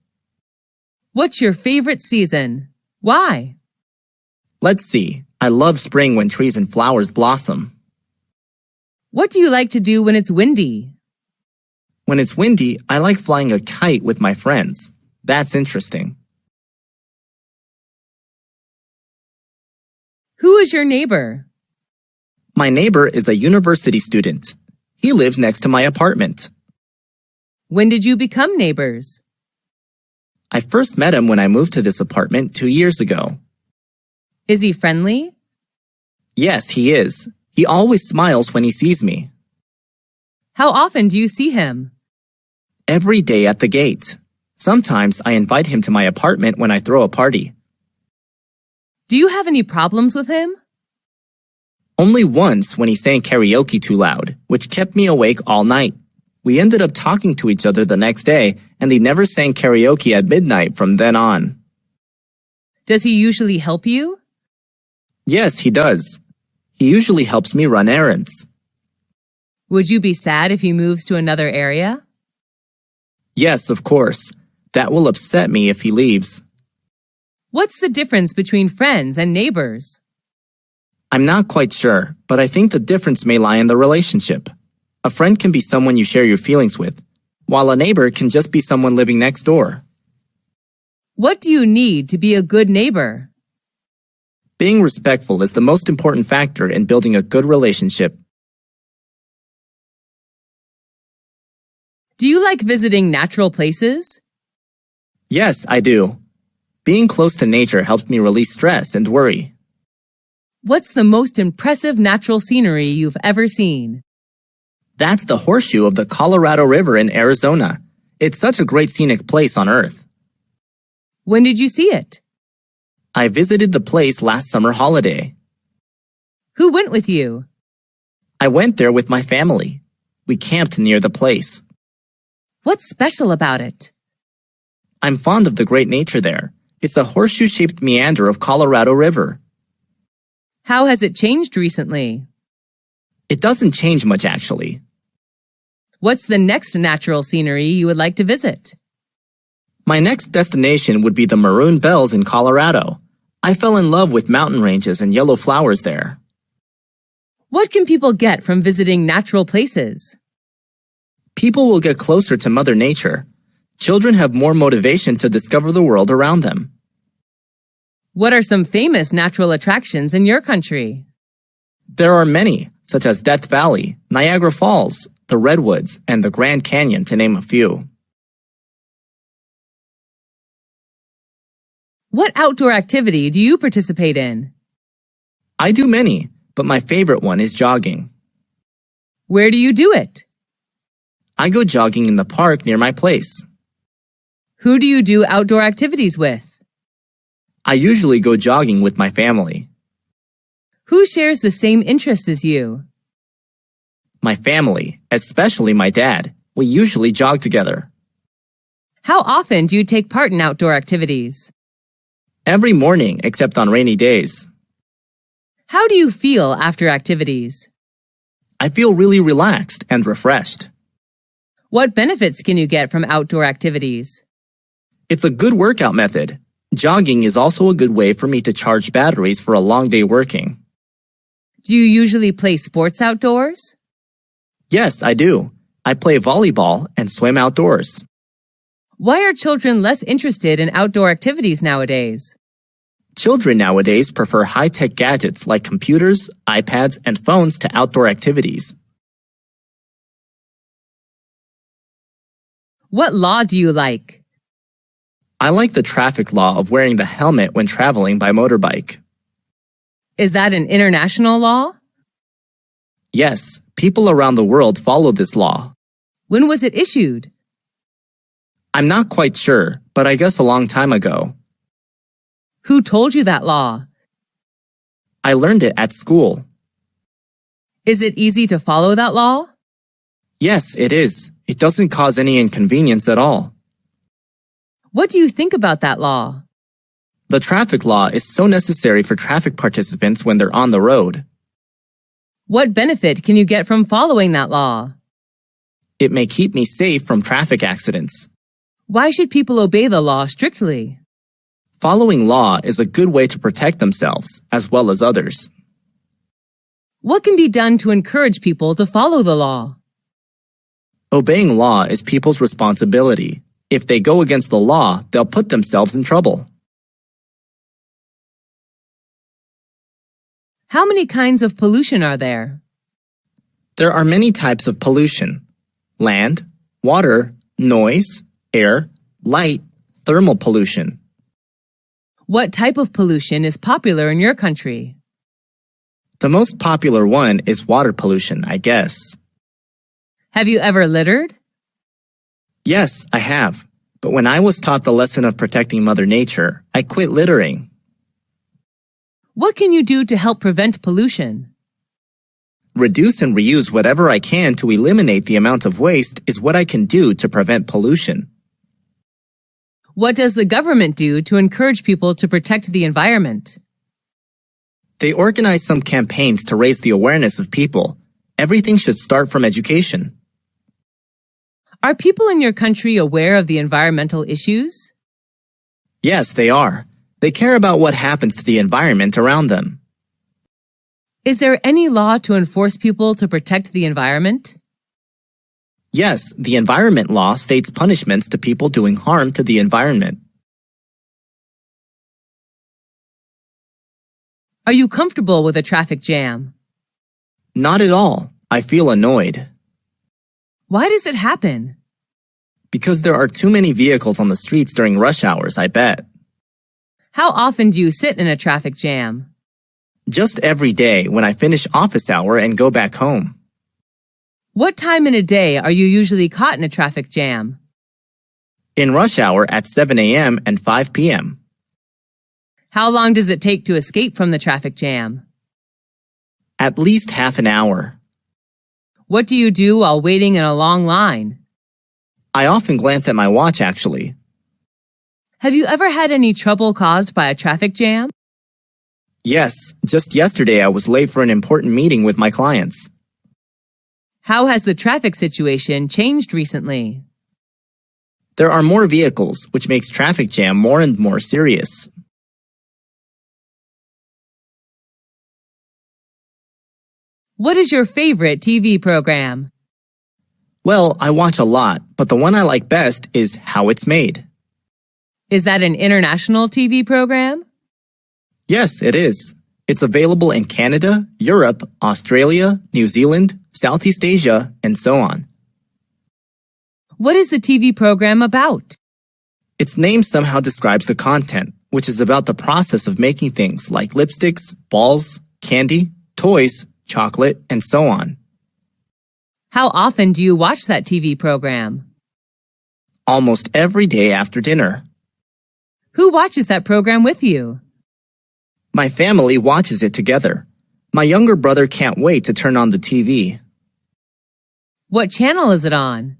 What's your favorite season? Why? Let's see. I love spring when trees and flowers blossom. What do you like to do when it's windy? When it's windy, I like flying a kite with my friends. That's interesting. Who is your neighbor? My neighbor is a university student. He lives next to my apartment. When did you become neighbors? I first met him when I moved to this apartment 2 years ago. Is he friendly? Yes, he is. He always smiles when he sees me. How often do you see him? Every day at the gate. Sometimes I invite him to my apartment when I throw a party. Do you have any problems with him? Only once when he sang karaoke too loud, which kept me awake all night. We ended up talking to each other the next day, and he never sang karaoke at midnight from then on. Does he usually help you? Yes, he does. He usually helps me run errands. Would you be sad if he moves to another area? Yes, of course. That will upset me if he leaves. What's the difference between friends and neighbors? I'm not quite sure, but I think the difference may lie in the relationship. A friend can be someone you share your feelings with, while a neighbor can just be someone living next door. What do you need to be a good neighbor? Being respectful is the most important factor in building a good relationship. Do you like visiting natural places? Yes, I do. Being close to nature helps me release stress and worry. What's the most impressive natural scenery you've ever seen? That's the horseshoe of the Colorado River in Arizona. It's such a great scenic place on Earth. When did you see it? I visited the place last summer holiday. Who went with you? I went there with my family. We camped near the place. What's special about it? I'm fond of the great nature there. It's a horseshoe-shaped meander of Colorado River. How has it changed recently? It doesn't change much, actually. What's the next natural scenery you would like to visit? My next destination would be the Maroon Bells in Colorado. I fell in love with mountain ranges and yellow flowers there. What can people get from visiting natural places? People will get closer to Mother Nature. Children have more motivation to discover the world around them. What are some famous natural attractions in your country? There are many, such as Death Valley, Niagara Falls, the Redwoods, and the Grand Canyon, to name a few. What outdoor activity do you participate in? I do many, but my favorite one is jogging. Where do you do it? I go jogging in the park near my place. Who do you do outdoor activities with? I usually go jogging with my family. Who shares the same interests as you? My family, especially my dad. We usually jog together. How often do you take part in outdoor activities? Every morning except on rainy days. How do you feel after activities? I feel really relaxed and refreshed. What benefits can you get from outdoor activities? It's a good workout method. Jogging is also a good way for me to charge batteries for a long day working. Do you usually play sports outdoors? Yes, I do. I play volleyball and swim outdoors. Why are children less interested in outdoor activities nowadays? Children nowadays prefer high-tech gadgets like computers, iPads, and phones to outdoor activities. What law do you like? I like the traffic law of wearing the helmet when traveling by motorbike. Is that an international law? Yes, people around the world follow this law. When was it issued? I'm not quite sure, but I guess a long time ago. Who told you that law? I learned it at school. Is it easy to follow that law? Yes, it is. It doesn't cause any inconvenience at all. What do you think about that law? The traffic law is so necessary for traffic participants when they're on the road. What benefit can you get from following that law? It may keep me safe from traffic accidents. Why should people obey the law strictly? Following law is a good way to protect themselves as well as others. What can be done to encourage people to follow the law? Obeying law is people's responsibility. If they go against the law, they'll put themselves in trouble. How many kinds of pollution are there? There are many types of pollution: land, water, noise, air, light, thermal pollution. What type of pollution is popular in your country? The most popular one is water pollution, I guess. Have you ever littered? Yes, I have. But when I was taught the lesson of protecting Mother Nature, I quit littering. What can you do to help prevent pollution? Reduce and reuse whatever I can to eliminate the amount of waste is what I can do to prevent pollution. What does the government do to encourage people to protect the environment? They organize some campaigns to raise the awareness of people. Everything should start from education. Are people in your country aware of the environmental issues? Yes, they are. They care about what happens to the environment around them. Is there any law to enforce people to protect the environment? Yes, the environment law states punishments to people doing harm to the environment. Are you comfortable with a traffic jam? Not at all. I feel annoyed. Why does it happen? Because there are too many vehicles on the streets during rush hours, I bet. How often do you sit in a traffic jam? Just every day when I finish office hour and go back home. What time in a day are you usually caught in a traffic jam? In rush hour at 7 a.m. and 5 p.m. How long does it take to escape from the traffic jam? At least half an hour. What do you do while waiting in a long line? I often glance at my watch, actually. Have you ever had any trouble caused by a traffic jam? Yes, just yesterday I was late for an important meeting with my clients. How has the traffic situation changed recently? There are more vehicles, which makes traffic jam more and more serious. What is your favorite TV program? Well, I watch a lot, but the one I like best is How It's Made. Is that an international TV program? Yes, it is. It's available in Canada, Europe, Australia, New Zealand, Southeast Asia, and so on. What is the TV program about? Its name somehow describes the content, which is about the process of making things like lipsticks, balls, candy, toys, chocolate, and so on. How often do you watch that TV program? Almost every day after dinner. Who watches that program with you? My family watches it together. My younger brother can't wait to turn on the TV. What channel is it on?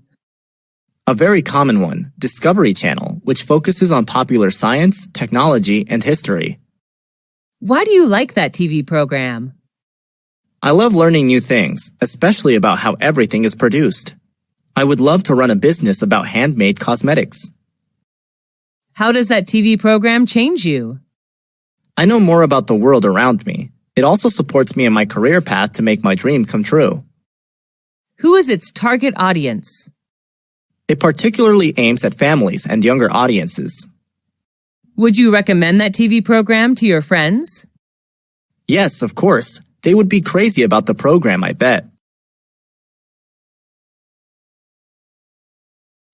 A very common one, Discovery Channel, which focuses on popular science, technology, and history. Why do you like that TV program? I love learning new things, especially about how everything is produced. I would love to run a business about handmade cosmetics. How does that TV program change you? I know more about the world around me. It also supports me in my career path to make my dream come true. Who is its target audience? It particularly aims at families and younger audiences. Would you recommend that TV program to your friends? Yes, of course. They would be crazy about the program, I bet.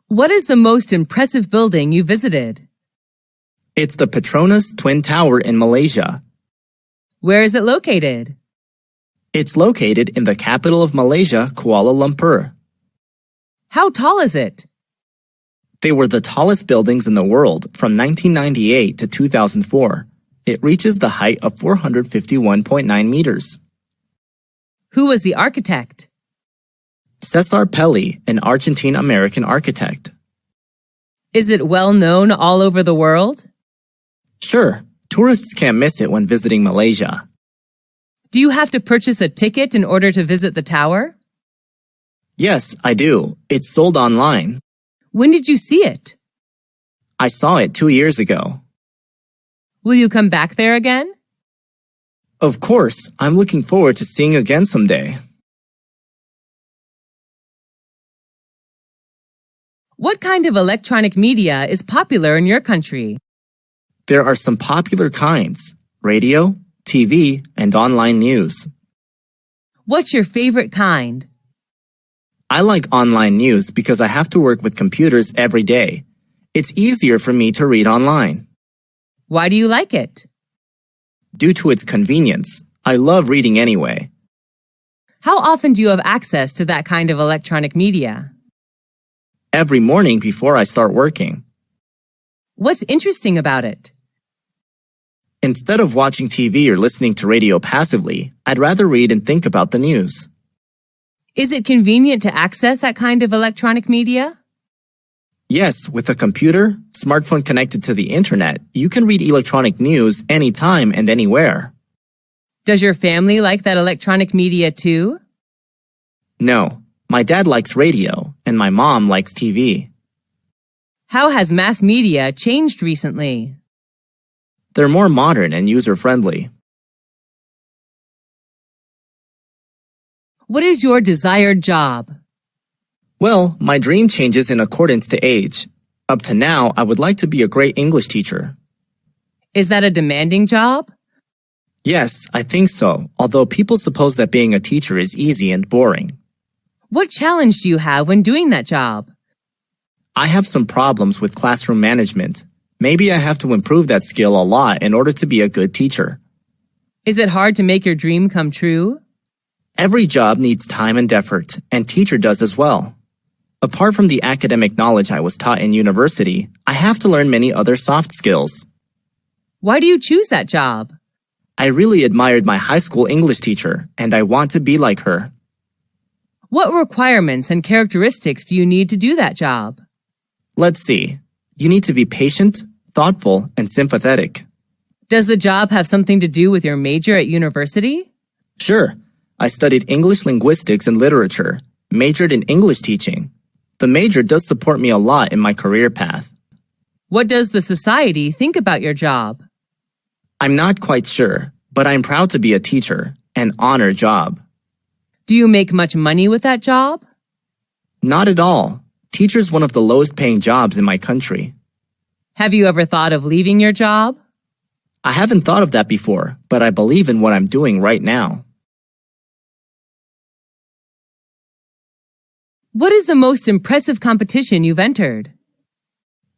What is the most impressive building you visited? It's the Petronas Twin Tower in Malaysia. Where is it located? It's located in the capital of Malaysia, Kuala Lumpur. How tall is it? They were the tallest buildings in the world from 1998 to 2004. It reaches the height of 451.9 meters. Who was the architect? Cesar Pelli, an Argentine-American architect. Is it well known all over the world? Sure, tourists can't miss it when visiting Malaysia. Do you have to purchase a ticket in order to visit the tower? Yes, I do. It's sold online. When did you see it? I saw it 2 years ago. Will you come back there again? Of course, I'm looking forward to seeing again someday. What kind of electronic media is popular in your country? There are some popular kinds: radio, TV, and online news. What's your favorite kind? I like online news because I have to work with computers every day. It's easier for me to read online. Why do you like it? Due to its convenience, I love reading anyway. How often do you have access to that kind of electronic media? Every morning before I start working. What's interesting about it? Instead of watching TV or listening to radio passively, I'd rather read and think about the news. Is it convenient to access that kind of electronic media? Yes, with a computer, smartphone connected to the internet, you can read electronic news anytime and anywhere. Does your family like that electronic media too? No, my dad likes radio and my mom likes TV. How has mass media changed recently? They're more modern and user-friendly. What is your desired job? Well, my dream changes in accordance to age. Up to now, I would like to be a great English teacher. Is that a demanding job? Yes, I think so, although people suppose that being a teacher is easy and boring. What challenge do you have when doing that job? I have some problems with classroom management. Maybe I have to improve that skill a lot in order to be a good teacher. Is it hard to make your dream come true? Every job needs time and effort, and teacher does as well. Apart from the academic knowledge I was taught in university, I have to learn many other soft skills. Why do you choose that job? I really admired my high school English teacher, and I want to be like her. What requirements and characteristics do you need to do that job? Let's see. You need to be patient, thoughtful, and sympathetic. Does the job have something to do with your major at university? Sure. I studied English linguistics and literature, majored in English teaching. The major does support me a lot in my career path. What does the society think about your job? I'm not quite sure, but I'm proud to be a teacher, an honor job. Do you make much money with that job? Not at all. Teacher's one of the lowest paying jobs in my country. Have you ever thought of leaving your job? I haven't thought of that before, but I believe in what I'm doing right now. What is the most impressive competition you've entered?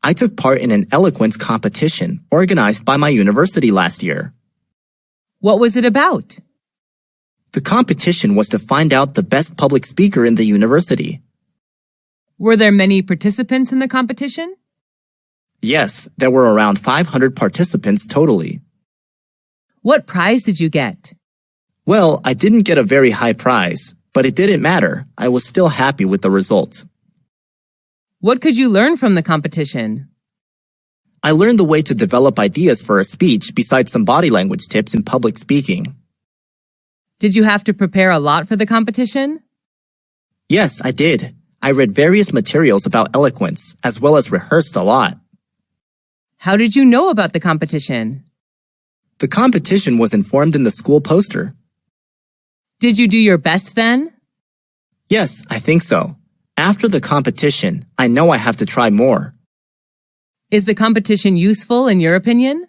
I took part in an eloquence competition organized by my university last year. What was it about? The competition was to find out the best public speaker in the university. Were there many participants in the competition? Yes, there were around 500 participants totally. What prize did you get? Well, I didn't get a very high prize, but it didn't matter. I was still happy with the result. What could you learn from the competition? I learned the way to develop ideas for a speech besides some body language tips in public speaking. Did you have to prepare a lot for the competition? Yes, I did. I read various materials about eloquence, as well as rehearsed a lot. How did you know about the competition? The competition was informed in the school poster. Did you do your best then? Yes, I think so. After the competition, I know I have to try more. Is the competition useful in your opinion?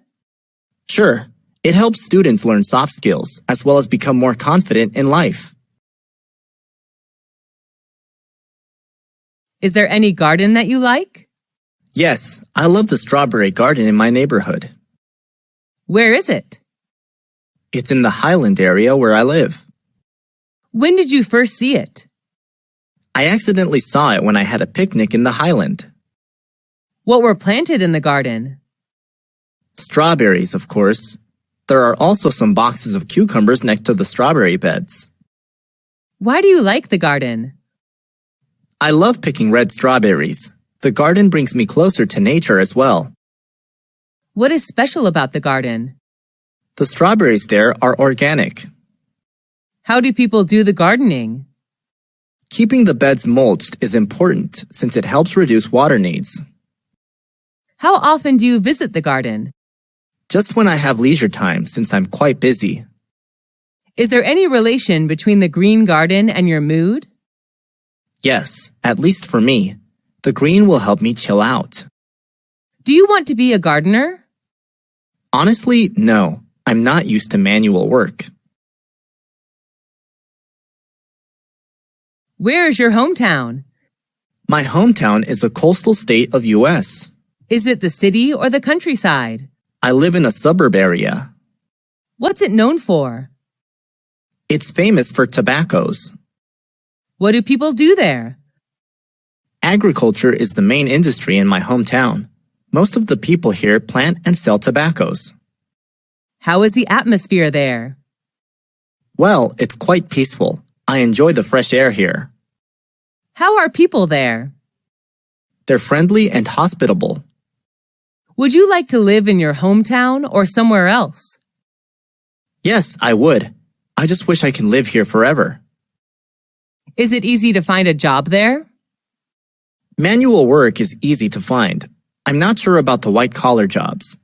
Sure, it helps students learn soft skills, as well as become more confident in life. Is there any garden that you like? Yes, I love the strawberry garden in my neighborhood. Where is it? It's in the Highland area where I live. When did you first see it? I accidentally saw it when I had a picnic in the Highland. What were planted in the garden? Strawberries, of course. There are also some boxes of cucumbers next to the strawberry beds. Why do you like the garden? I love picking red strawberries. The garden brings me closer to nature as well. What is special about the garden? The strawberries there are organic. How do people do the gardening? Keeping the beds mulched is important since it helps reduce water needs. How often do you visit the garden? Just when I have leisure time since I'm quite busy. Is there any relation between the green garden and your mood? Yes, at least for me. The green will help me chill out. Do you want to be a gardener? Honestly, no. I'm not used to manual work. Where is your hometown? My hometown is a coastal state of US. Is it the city or the countryside? I live in a suburb area. What's it known for? It's famous for tobaccos. What do people do there? Agriculture is the main industry in my hometown. Most of the people here plant and sell tobaccos. How is the atmosphere there? Well, it's quite peaceful. I enjoy the fresh air here. How are people there? They're friendly and hospitable. Would you like to live in your hometown or somewhere else? Yes, I would. I just wish I can live here forever. Is it easy to find a job there? Manual work is easy to find. I'm not sure about the white-collar jobs.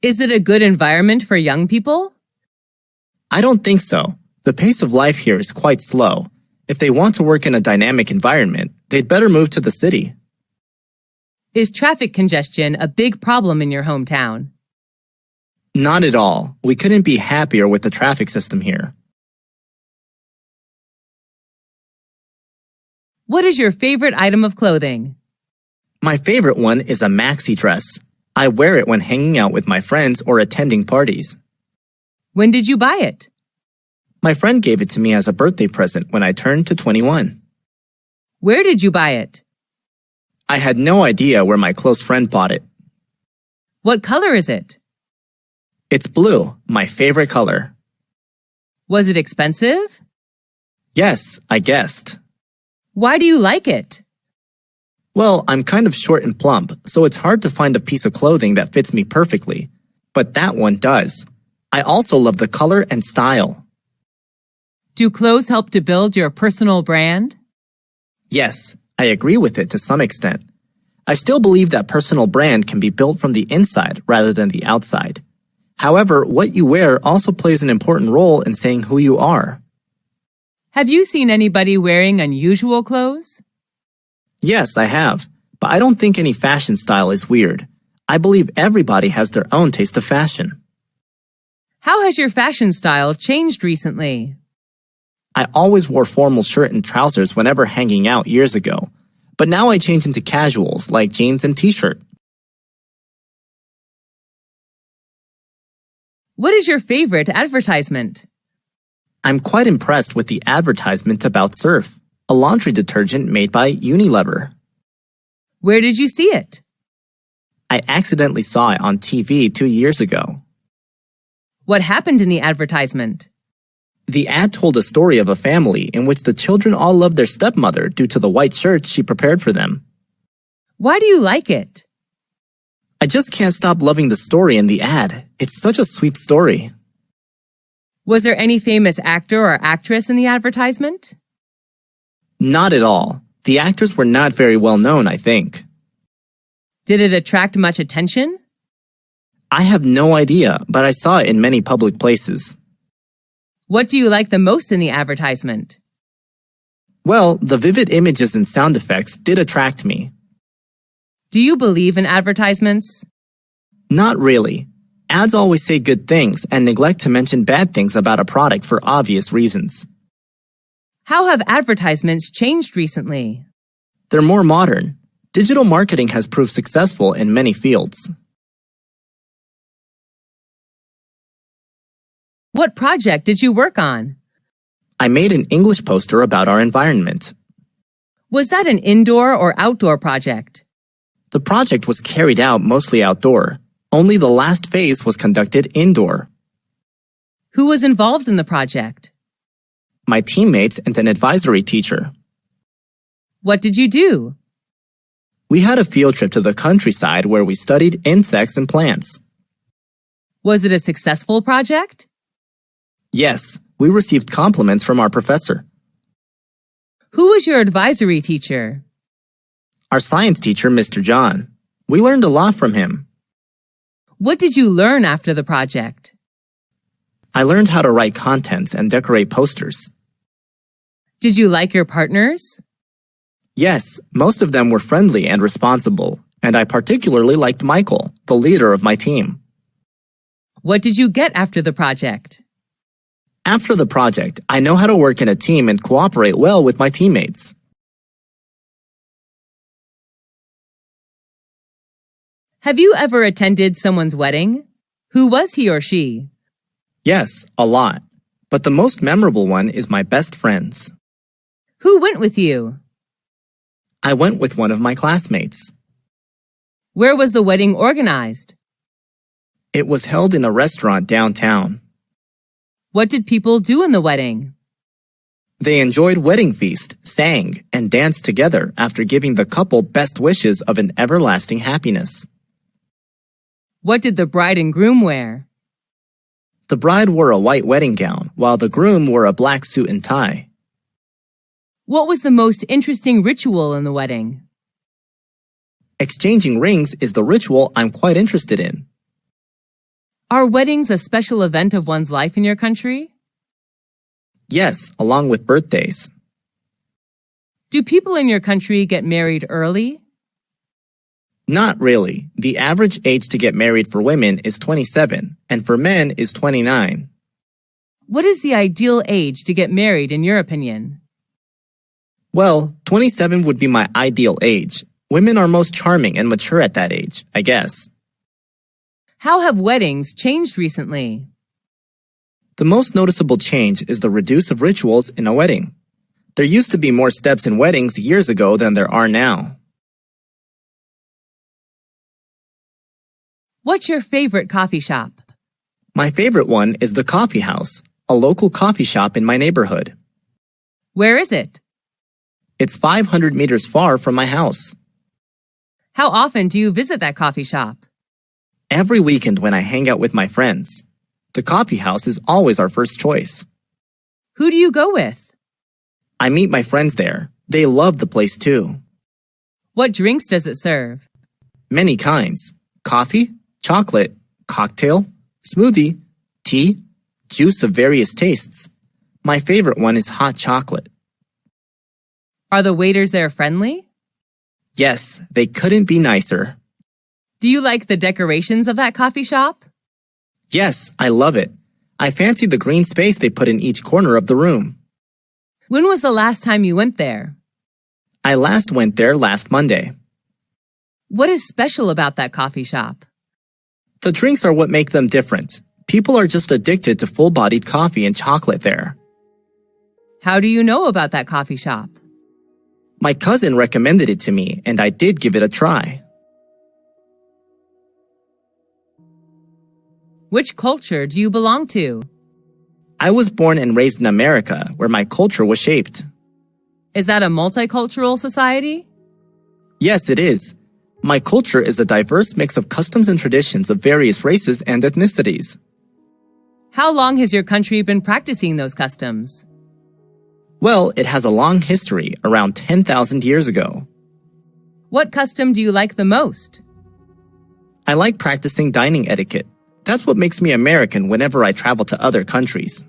Is it a good environment for young people? I don't think so. The pace of life here is quite slow. If they want to work in a dynamic environment, they'd better move to the city. Is traffic congestion a big problem in your hometown? Not at all. We couldn't be happier with the traffic system here. What is your favorite item of clothing? My favorite one is a maxi dress. I wear it when hanging out with my friends or attending parties. When did you buy it? My friend gave it to me as a birthday present when I turned to 21. Where did you buy it? I had no idea where my close friend bought it. What color is it? It's blue, my favorite color. Was it expensive? Yes, I guessed. Why do you like it? Well, I'm kind of short and plump, so it's hard to find a piece of clothing that fits me perfectly. But that one does. I also love the color and style. Do clothes help to build your personal brand? Yes, I agree with it to some extent. I still believe that personal brand can be built from the inside rather than the outside. However, what you wear also plays an important role in saying who you are. Have you seen anybody wearing unusual clothes? Yes, I have, but I don't think any fashion style is weird. I believe everybody has their own taste of fashion. How has your fashion style changed recently? I always wore formal shirt and trousers whenever hanging out years ago, but now I change into casuals like jeans and t-shirt. What is your favorite advertisement? I'm quite impressed with the advertisement about Surf, a laundry detergent made by Unilever. Where did you see it? I accidentally saw it on TV 2 years ago. What happened in the advertisement? The ad told a story of a family in which the children all loved their stepmother due to the white shirts she prepared for them. Why do you like it? I just can't stop loving the story in the ad. It's such a sweet story. Was there any famous actor or actress in the advertisement? Not at all. The actors were not very well known, I think. Did it attract much attention? I have no idea, but I saw it in many public places. What do you like the most in the advertisement? Well, the vivid images and sound effects did attract me. Do you believe in advertisements? Not really. Ads always say good things and neglect to mention bad things about a product for obvious reasons. How have advertisements changed recently? They're more modern. Digital marketing has proved successful in many fields. What project did you work on? I made an English poster about our environment. Was that an indoor or outdoor project? The project was carried out mostly outdoor. Only the last phase was conducted indoor. Who was involved in the project? My teammates and an advisory teacher. What did you do? We had a field trip to the countryside where we studied insects and plants. Was it a successful project? Yes, we received compliments from our professor. Who was your advisory teacher? Our science teacher, Mr. John. We learned a lot from him. What did you learn after the project? I learned how to write contents and decorate posters. Did you like your partners? Yes, most of them were friendly and responsible, and I particularly liked Michael, the leader of my team. What did you get after the project? After the project, I know how to work in a team and cooperate well with my teammates. Have you ever attended someone's wedding? Who was he or she? Yes, a lot. But the most memorable one is my best friend's. Who went with you? I went with one of my classmates. Where was the wedding organized? It was held in a restaurant downtown. What did people do in the wedding? They enjoyed wedding feast, sang, and danced together after giving the couple best wishes of an everlasting happiness. What did the bride and groom wear? The bride wore a white wedding gown, while the groom wore a black suit and tie. What was the most interesting ritual in the wedding? Exchanging rings is the ritual I'm quite interested in. Are weddings a special event of one's life in your country? Yes, along with birthdays. Do people in your country get married early? Not really. The average age to get married for women is 27, and for men is 29. What is the ideal age to get married in your opinion? Well, 27 would be my ideal age. Women are most charming and mature at that age, I guess. How have weddings changed recently? The most noticeable change is the reduce of rituals in a wedding. There used to be more steps in weddings years ago than there are now. What's your favorite coffee shop? My favorite one is the Coffee House, a local coffee shop in my neighborhood. Where is it? It's 500 meters far from my house. How often do you visit that coffee shop? Every weekend when I hang out with my friends. The coffee house is always our first choice. Who do you go with? I meet my friends there. They love the place too. What drinks does it serve? Many kinds. Coffee, chocolate, cocktail, smoothie, tea, juice of various tastes. My favorite one is hot chocolate. Are the waiters there friendly? Yes, they couldn't be nicer. Do you like the decorations of that coffee shop? Yes, I love it. I fancy the green space they put in each corner of the room. When was the last time you went there? I last went there last Monday. What is special about that coffee shop? The drinks are what make them different. People are just addicted to full-bodied coffee and chocolate there. How do you know about that coffee shop? My cousin recommended it to me, and I did give it a try. Which culture do you belong to? I was born and raised in America, where my culture was shaped. Is that a multicultural society? Yes, it is. My culture is a diverse mix of customs and traditions of various races and ethnicities. How long has your country been practicing those customs? Well, it has a long history, around 10,000 years ago. What custom do you like the most? I like practicing dining etiquette. That's what makes me American whenever I travel to other countries.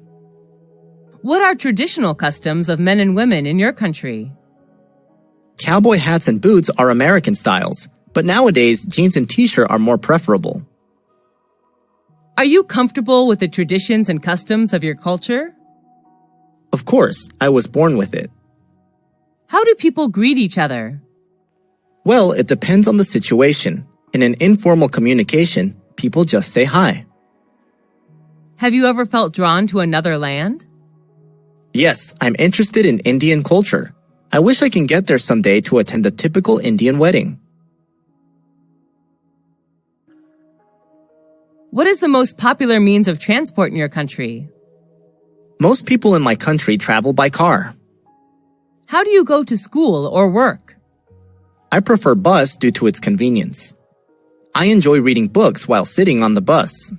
What are traditional customs of men and women in your country? Cowboy hats and boots are American styles, but nowadays jeans and t-shirt are more preferable. Are you comfortable with the traditions and customs of your culture? Of course, I was born with it. How do people greet each other? Well, it depends on the situation. In an informal communication, people just say hi. Have you ever felt drawn to another land? Yes, I'm interested in Indian culture. I wish I can get there someday to attend a typical Indian wedding. What is the most popular means of transport in your country? Most people in my country travel by car. How do you go to school or work? I prefer bus due to its convenience. I enjoy reading books while sitting on the bus.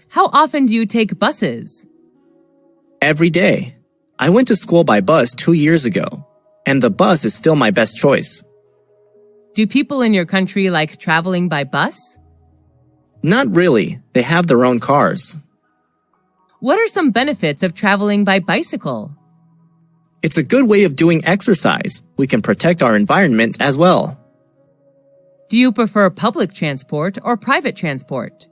How often do you take buses? Every day. I went to school by bus 2 years ago, and the bus is still my best choice. Do people in your country like traveling by bus? Not really. They have their own cars. What are some benefits of traveling by bicycle? It's a good way of doing exercise. We can protect our environment as well. Do you prefer public transport or private transport?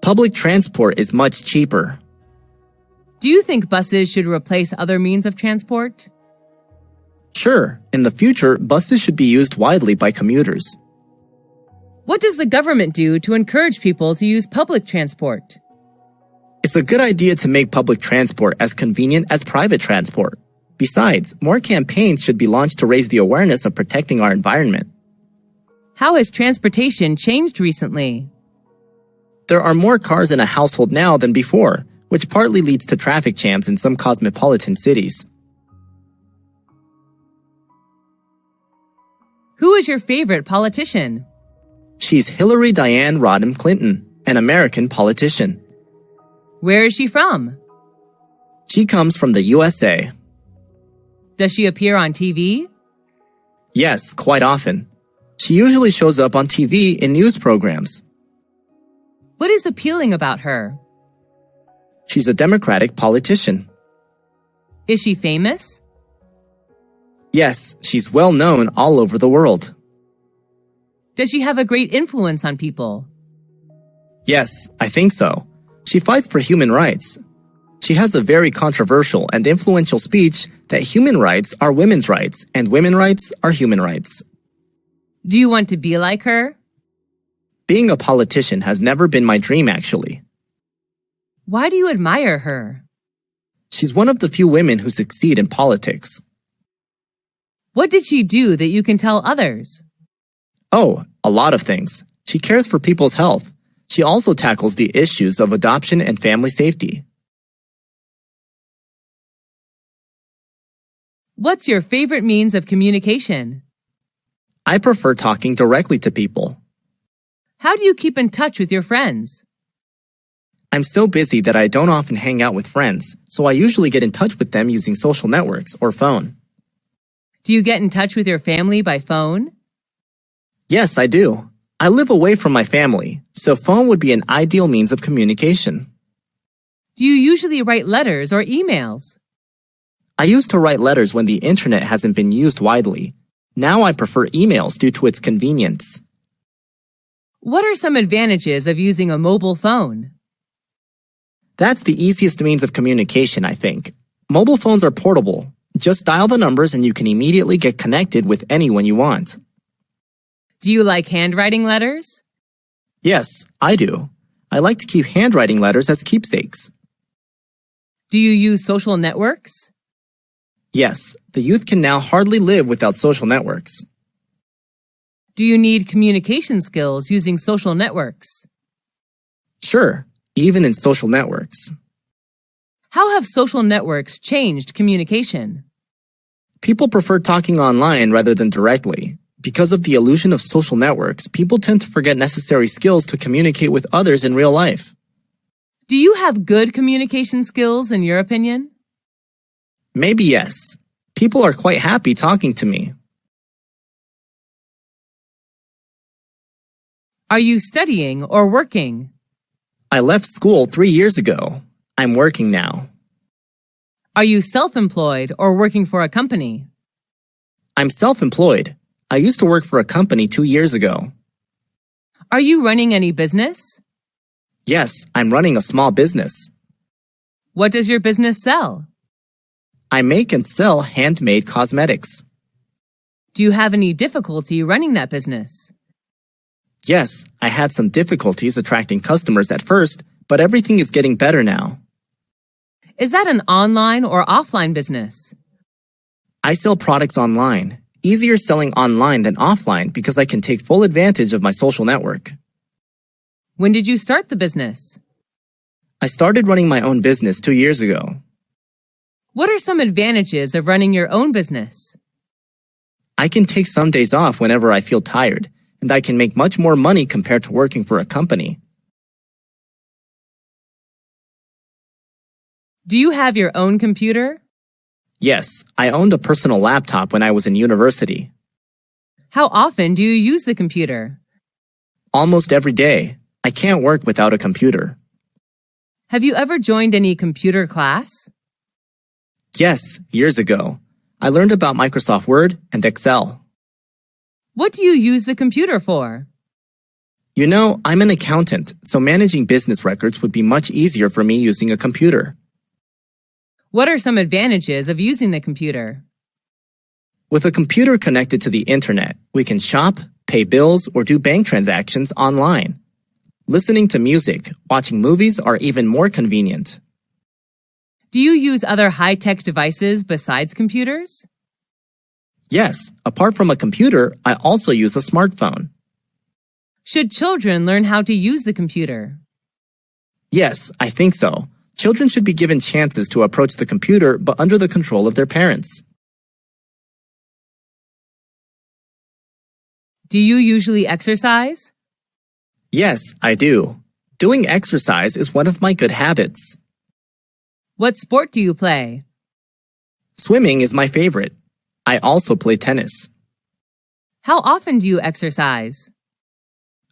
Public transport is much cheaper. Do you think buses should replace other means of transport? Sure, in the future, buses should be used widely by commuters. What does the government do to encourage people to use public transport? It's a good idea to make public transport as convenient as private transport. Besides, more campaigns should be launched to raise the awareness of protecting our environment. How has transportation changed recently? There are more cars in a household now than before, which partly leads to traffic jams in some cosmopolitan cities. Who is your favorite politician? She's Hillary Diane Rodham Clinton, an American politician. Where is she from? She comes from the USA. Does she appear on TV? Yes, quite often. She usually shows up on TV in news programs. What is appealing about her? She's a Democratic politician. Is she famous? Yes, she's well known all over the world. Does she have a great influence on people? Yes, I think so. She fights for human rights. She has a very controversial and influential speech that human rights are women's rights and women's rights are human rights. Do you want to be like her? Being a politician has never been my dream, actually. Why do you admire her? She's one of the few women who succeed in politics. What did she do that you can tell others? Oh, a lot of things. She cares for people's health. She also tackles the issues of adoption and family safety. What's your favorite means of communication? I prefer talking directly to people. How do you keep in touch with your friends? I'm so busy that I don't often hang out with friends, so I usually get in touch with them using social networks or phone. Do you get in touch with your family by phone? Yes, I do. I live away from my family, so phone would be an ideal means of communication. Do you usually write letters or emails? I used to write letters when the internet hasn't been used widely. Now I prefer emails due to its convenience. What are some advantages of using a mobile phone? That's the easiest means of communication, I think. Mobile phones are portable. Just dial the numbers and you can immediately get connected with anyone you want. Do you like handwriting letters? Yes, I do. I like to keep handwriting letters as keepsakes. Do you use social networks? Yes, the youth can now hardly live without social networks. Do you need communication skills using social networks? Sure, even in social networks. How have social networks changed communication? People prefer talking online rather than directly. Because of the illusion of social networks, people tend to forget necessary skills to communicate with others in real life. Do you have good communication skills in your opinion? Maybe yes. People are quite happy talking to me. Are you studying or working? I left school 3 years ago. I'm working now. Are you self-employed or working for a company? I'm self-employed. I used to work for a company 2 years ago. Are you running any business? Yes, I'm running a small business. What does your business sell? I make and sell handmade cosmetics. Do you have any difficulty running that business? Yes, I had some difficulties attracting customers at first, but everything is getting better now. Is that an online or offline business? I sell products online. Easier selling online than offline because I can take full advantage of my social network. When did you start the business? I started running my own business 2 years ago. What are some advantages of running your own business? I can take some days off whenever I feel tired, and I can make much more money compared to working for a company. Do you have your own computer? Yes, I owned a personal laptop when I was in university. How often do you use the computer? Almost every day. I can't work without a computer. Have you ever joined any computer class? Yes, years ago. I learned about Microsoft Word and Excel. What do you use the computer for? You know, I'm an accountant, so managing business records would be much easier for me using a computer. What are some advantages of using the computer? With a computer connected to the internet, we can shop, pay bills, or do bank transactions online. Listening to music, watching movies are even more convenient. Do you use other high-tech devices besides computers? Yes, apart from a computer, I also use a smartphone. Should children learn how to use the computer? Yes, I think so. Children should be given chances to approach the computer, but under the control of their parents. Do you usually exercise? Yes, I do. Doing exercise is one of my good habits. What sport do you play? Swimming is my favorite. I also play tennis. How often do you exercise?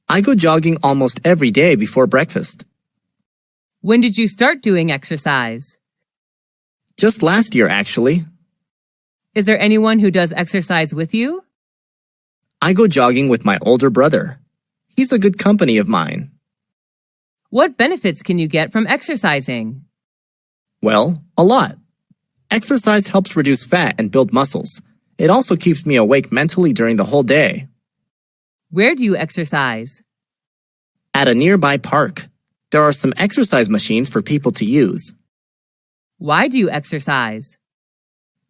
I go jogging almost every day before breakfast. When did you start doing exercise? Just last year, actually. Is there anyone who does exercise with you? I go jogging with my older brother. He's a good company of mine. What benefits can you get from exercising? Well, a lot. Exercise helps reduce fat and build muscles. It also keeps me awake mentally during the whole day. Where do you exercise? At a nearby park, there are some exercise machines for people to use. Why do you exercise?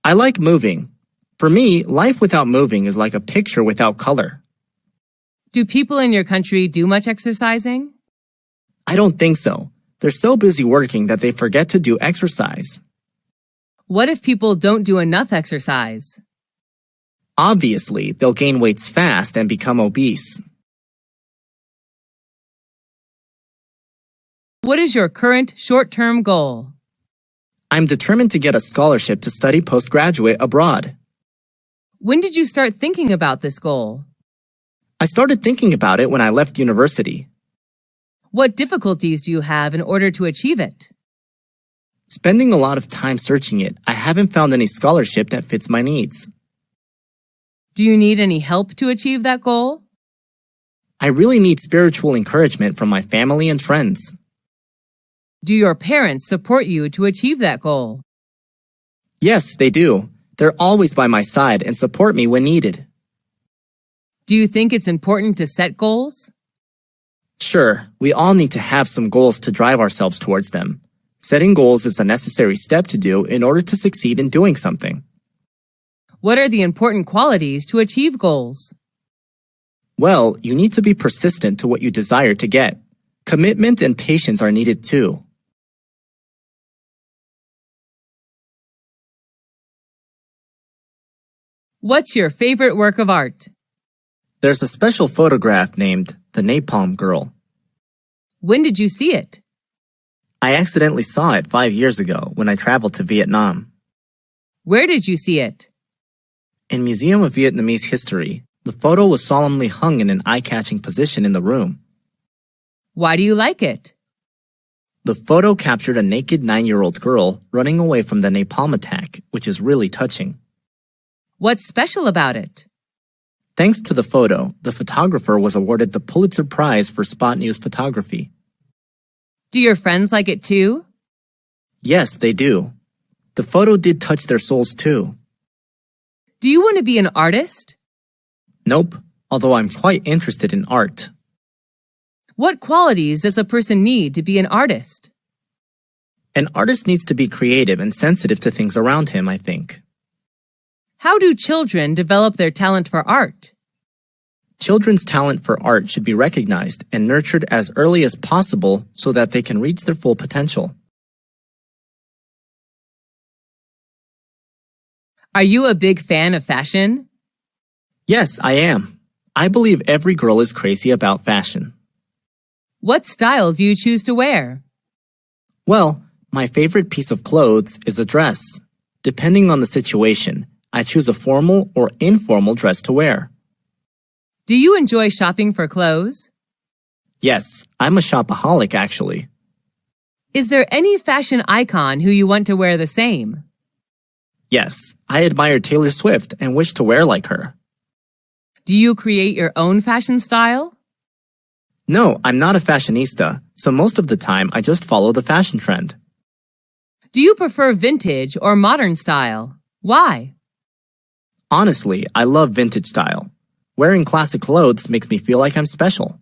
I like moving. For me, life without moving is like a picture without color. Do people in your country do much exercising? I don't think so. They're so busy working that they forget to do exercise. What if people don't do enough exercise? Obviously, they'll gain weights fast and become obese. What is your current short-term goal? I'm determined to get a scholarship to study postgraduate abroad. When did you start thinking about this goal? I started thinking about it when I left university. What difficulties do you have in order to achieve it? Spending a lot of time searching it, I haven't found any scholarship that fits my needs. Do you need any help to achieve that goal? I really need spiritual encouragement from my family and friends. Do your parents support you to achieve that goal? Yes, they do. They're always by my side and support me when needed. Do you think it's important to set goals? Sure, we all need to have some goals to drive ourselves towards them. Setting goals is a necessary step to do in order to succeed in doing something. What are the important qualities to achieve goals? Well, you need to be persistent to what you desire to get. Commitment and patience are needed too. What's your favorite work of art? There's a special photograph named The Napalm Girl. When did you see it? I accidentally saw it 5 years ago when I traveled to Vietnam. Where did you see it? In Museum of Vietnamese History, the photo was solemnly hung in an eye-catching position in the room. Why do you like it? The photo captured a naked 9-year-old girl running away from the napalm attack, which is really touching. What's special about it? Thanks to the photo, the photographer was awarded the Pulitzer Prize for Spot News photography. Do your friends like it too? Yes, they do. The photo did touch their souls too. Do you want to be an artist? Nope, although I'm quite interested in art. What qualities does a person need to be an artist? An artist needs to be creative and sensitive to things around him, I think. How do children develop their talent for art? Children's talent for art should be recognized and nurtured as early as possible so that they can reach their full potential. Are you a big fan of fashion? Yes, I am. I believe every girl is crazy about fashion. What style do you choose to wear? Well, my favorite piece of clothes is a dress. Depending on the situation, I choose a formal or informal dress to wear. Do you enjoy shopping for clothes? Yes, I'm a shopaholic actually. Is there any fashion icon who you want to wear the same? Yes, I admire Taylor Swift and wish to wear like her. Do you create your own fashion style? No, I'm not a fashionista, so most of the time I just follow the fashion trend. Do you prefer vintage or modern style? Why? Honestly, I love vintage style. Wearing classic clothes makes me feel like I'm special.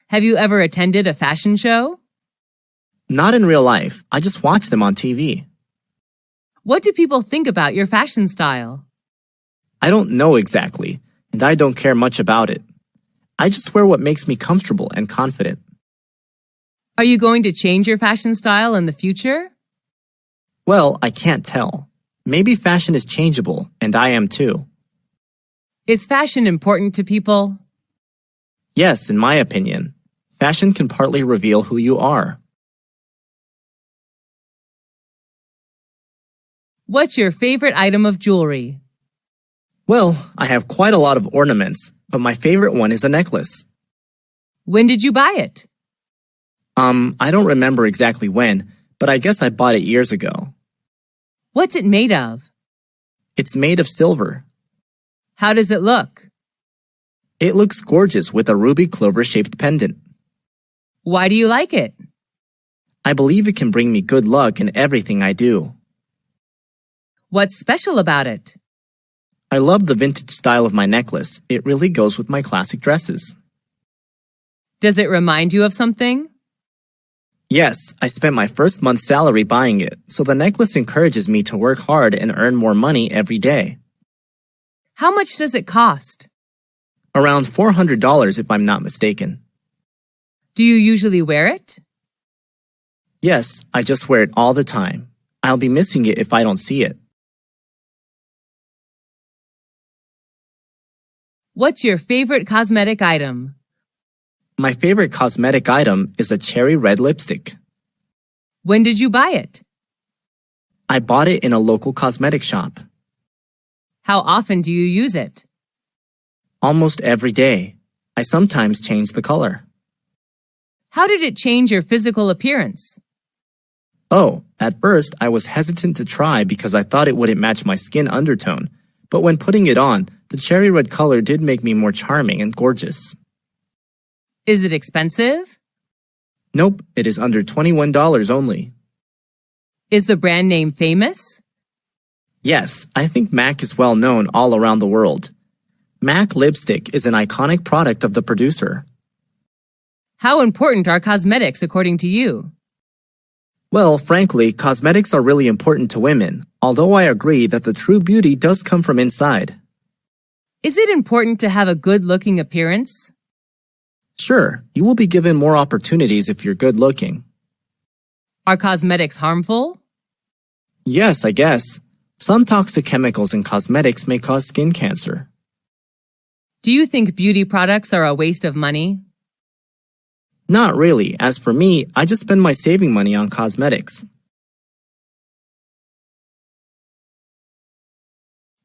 Have you ever attended a fashion show? Not in real life, I just watch them on TV. What do people think about your fashion style? I don't know exactly, and I don't care much about it. I just wear what makes me comfortable and confident. Are you going to change your fashion style in the future? Well, I can't tell. Maybe fashion is changeable, and I am too. Is fashion important to people? Yes, in my opinion. Fashion can partly reveal who you are. What's your favorite item of jewelry? Well, I have quite a lot of ornaments, but my favorite one is a necklace. When did you buy it? I don't remember exactly when, but I guess I bought it years ago. What's it made of? It's made of silver. How does it look? It looks gorgeous with a ruby clover-shaped pendant. Why do you like it? I believe it can bring me good luck in everything I do. What's special about it? I love the vintage style of my necklace. It really goes with my classic dresses. Does it remind you of something? Yes, I spent my first month's salary buying it, so the necklace encourages me to work hard and earn more money every day. How much does it cost? Around $400 if I'm not mistaken. Do you usually wear it? Yes, I just wear it all the time. I'll be missing it if I don't see it. What's your favorite cosmetic item? My favorite cosmetic item is a cherry red lipstick. When did you buy it? I bought it in a local cosmetic shop. How often do you use it? Almost every day. I sometimes change the color. How did it change your physical appearance? Oh, at first I was hesitant to try because I thought it wouldn't match my skin undertone, but when putting it on, the cherry red color did make me more charming and gorgeous. Is it expensive? Nope, it is under $21 only. Is the brand name famous? Yes, I think MAC is well known all around the world. MAC lipstick is an iconic product of the producer. How important are cosmetics according to you? Well, frankly, cosmetics are really important to women, although I agree that the true beauty does come from inside. Is it important to have a good-looking appearance? Sure, you will be given more opportunities if you're good looking. Are cosmetics harmful? Yes, I guess. Some toxic chemicals in cosmetics may cause skin cancer. Do you think beauty products are a waste of money? Not really. As for me, I just spend my saving money on cosmetics.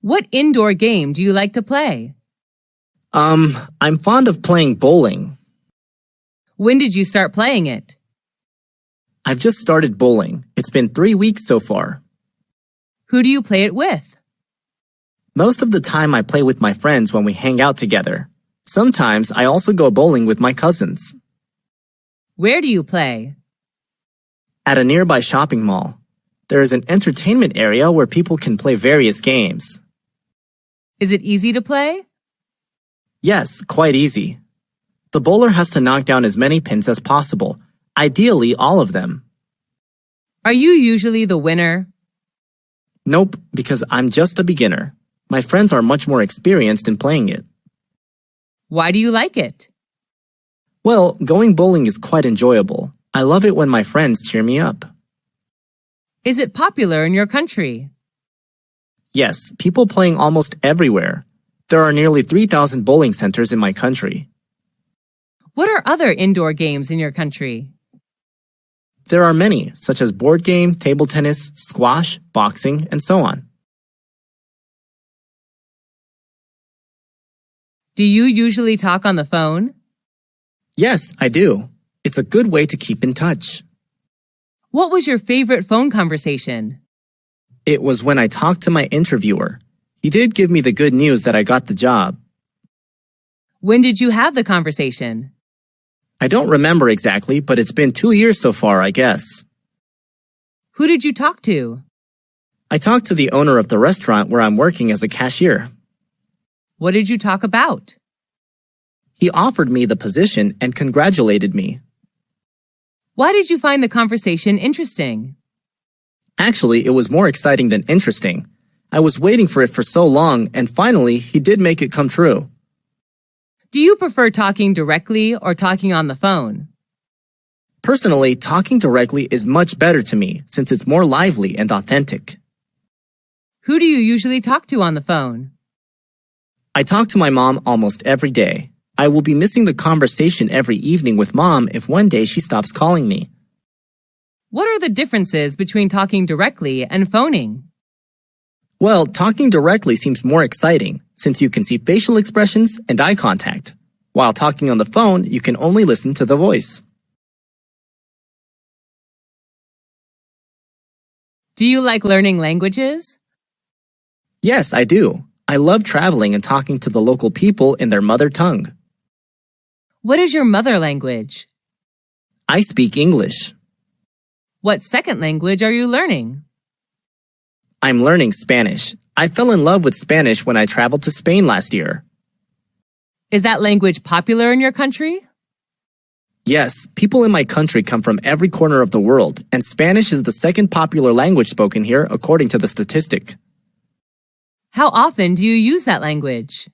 What indoor game do you like to play? I'm fond of playing bowling. When did you start playing it? I've just started bowling. It's been 3 weeks so far. Who do you play it with? Most of the time I play with my friends when we hang out together. Sometimes I also go bowling with my cousins. Where do you play? At a nearby shopping mall. There is an entertainment area where people can play various games. Is it easy to play? Yes, quite easy. The bowler has to knock down as many pins as possible, ideally all of them. Are you usually the winner? Nope, because I'm just a beginner. My friends are much more experienced in playing it. Why do you like it? Well, going bowling is quite enjoyable. I love it when my friends cheer me up. Is it popular in your country? Yes, people playing almost everywhere. There are nearly 3,000 bowling centers in my country. What are other indoor games in your country? There are many, such as board game, table tennis, squash, boxing, and so on. Do you usually talk on the phone? Yes, I do. It's a good way to keep in touch. What was your favorite phone conversation? It was when I talked to my interviewer. He did give me the good news that I got the job. When did you have the conversation? I don't remember exactly, but it's been 2 years so far, I guess. Who did you talk to? I talked to the owner of the restaurant where I'm working as a cashier. What did you talk about? He offered me the position and congratulated me. Why did you find the conversation interesting? Actually, it was more exciting than interesting. I was waiting for it for so long, and finally, he did make it come true. Do you prefer talking directly or talking on the phone? Personally, talking directly is much better to me since it's more lively and authentic. Who do you usually talk to on the phone? I talk to my mom almost every day. I will be missing the conversation every evening with Mom if one day she stops calling me. What are the differences between talking directly and phoning? Well, talking directly seems more exciting since you can see facial expressions and eye contact. While talking on the phone, you can only listen to the voice. Do you like learning languages? Yes, I do. I love traveling and talking to the local people in their mother tongue. What is your mother language? I speak English. What second language are you learning? I'm learning Spanish. I fell in love with Spanish when I traveled to Spain last year. Is that language popular in your country? Yes, people in my country come from every corner of the world, and Spanish is the second popular language spoken here according to the statistic. How often do you use that language?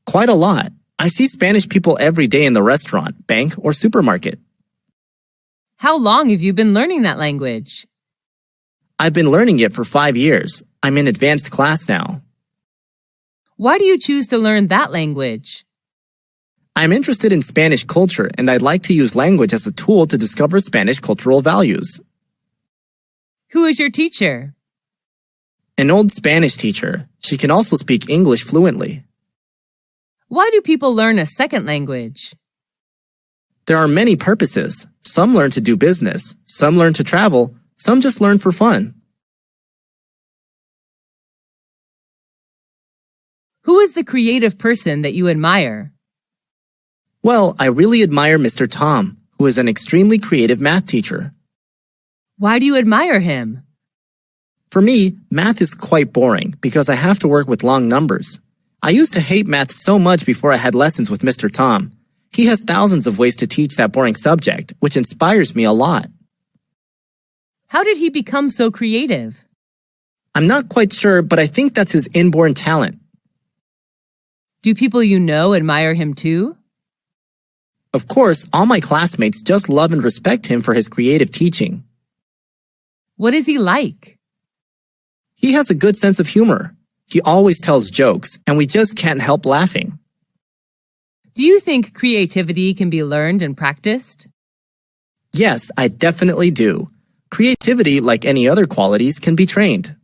Quite a lot. I see Spanish people every day in the restaurant, bank, or supermarket. How long have you been learning that language? I've been learning it for 5 years. I'm in advanced class now. Why do you choose to learn that language? I'm interested in Spanish culture, and I'd like to use language as a tool to discover Spanish cultural values. Who is your teacher? An old Spanish teacher. She can also speak English fluently. Why do people learn a second language? There are many purposes. Some learn to do business, some learn to travel, some just learn for fun. Who is the creative person that you admire? Well, I really admire Mr. Tom, who is an extremely creative math teacher. Why do you admire him? For me, math is quite boring because I have to work with long numbers. I used to hate math so much before I had lessons with Mr. Tom. He has thousands of ways to teach that boring subject, which inspires me a lot. How did he become so creative? I'm not quite sure, but I think that's his inborn talent. Do people you know admire him too? Of course, all my classmates just love and respect him for his creative teaching. What is he like? He has a good sense of humor. He always tells jokes, and we just can't help laughing. Do you think creativity can be learned and practiced? Yes, I definitely do. Creativity, like any other qualities, can be trained.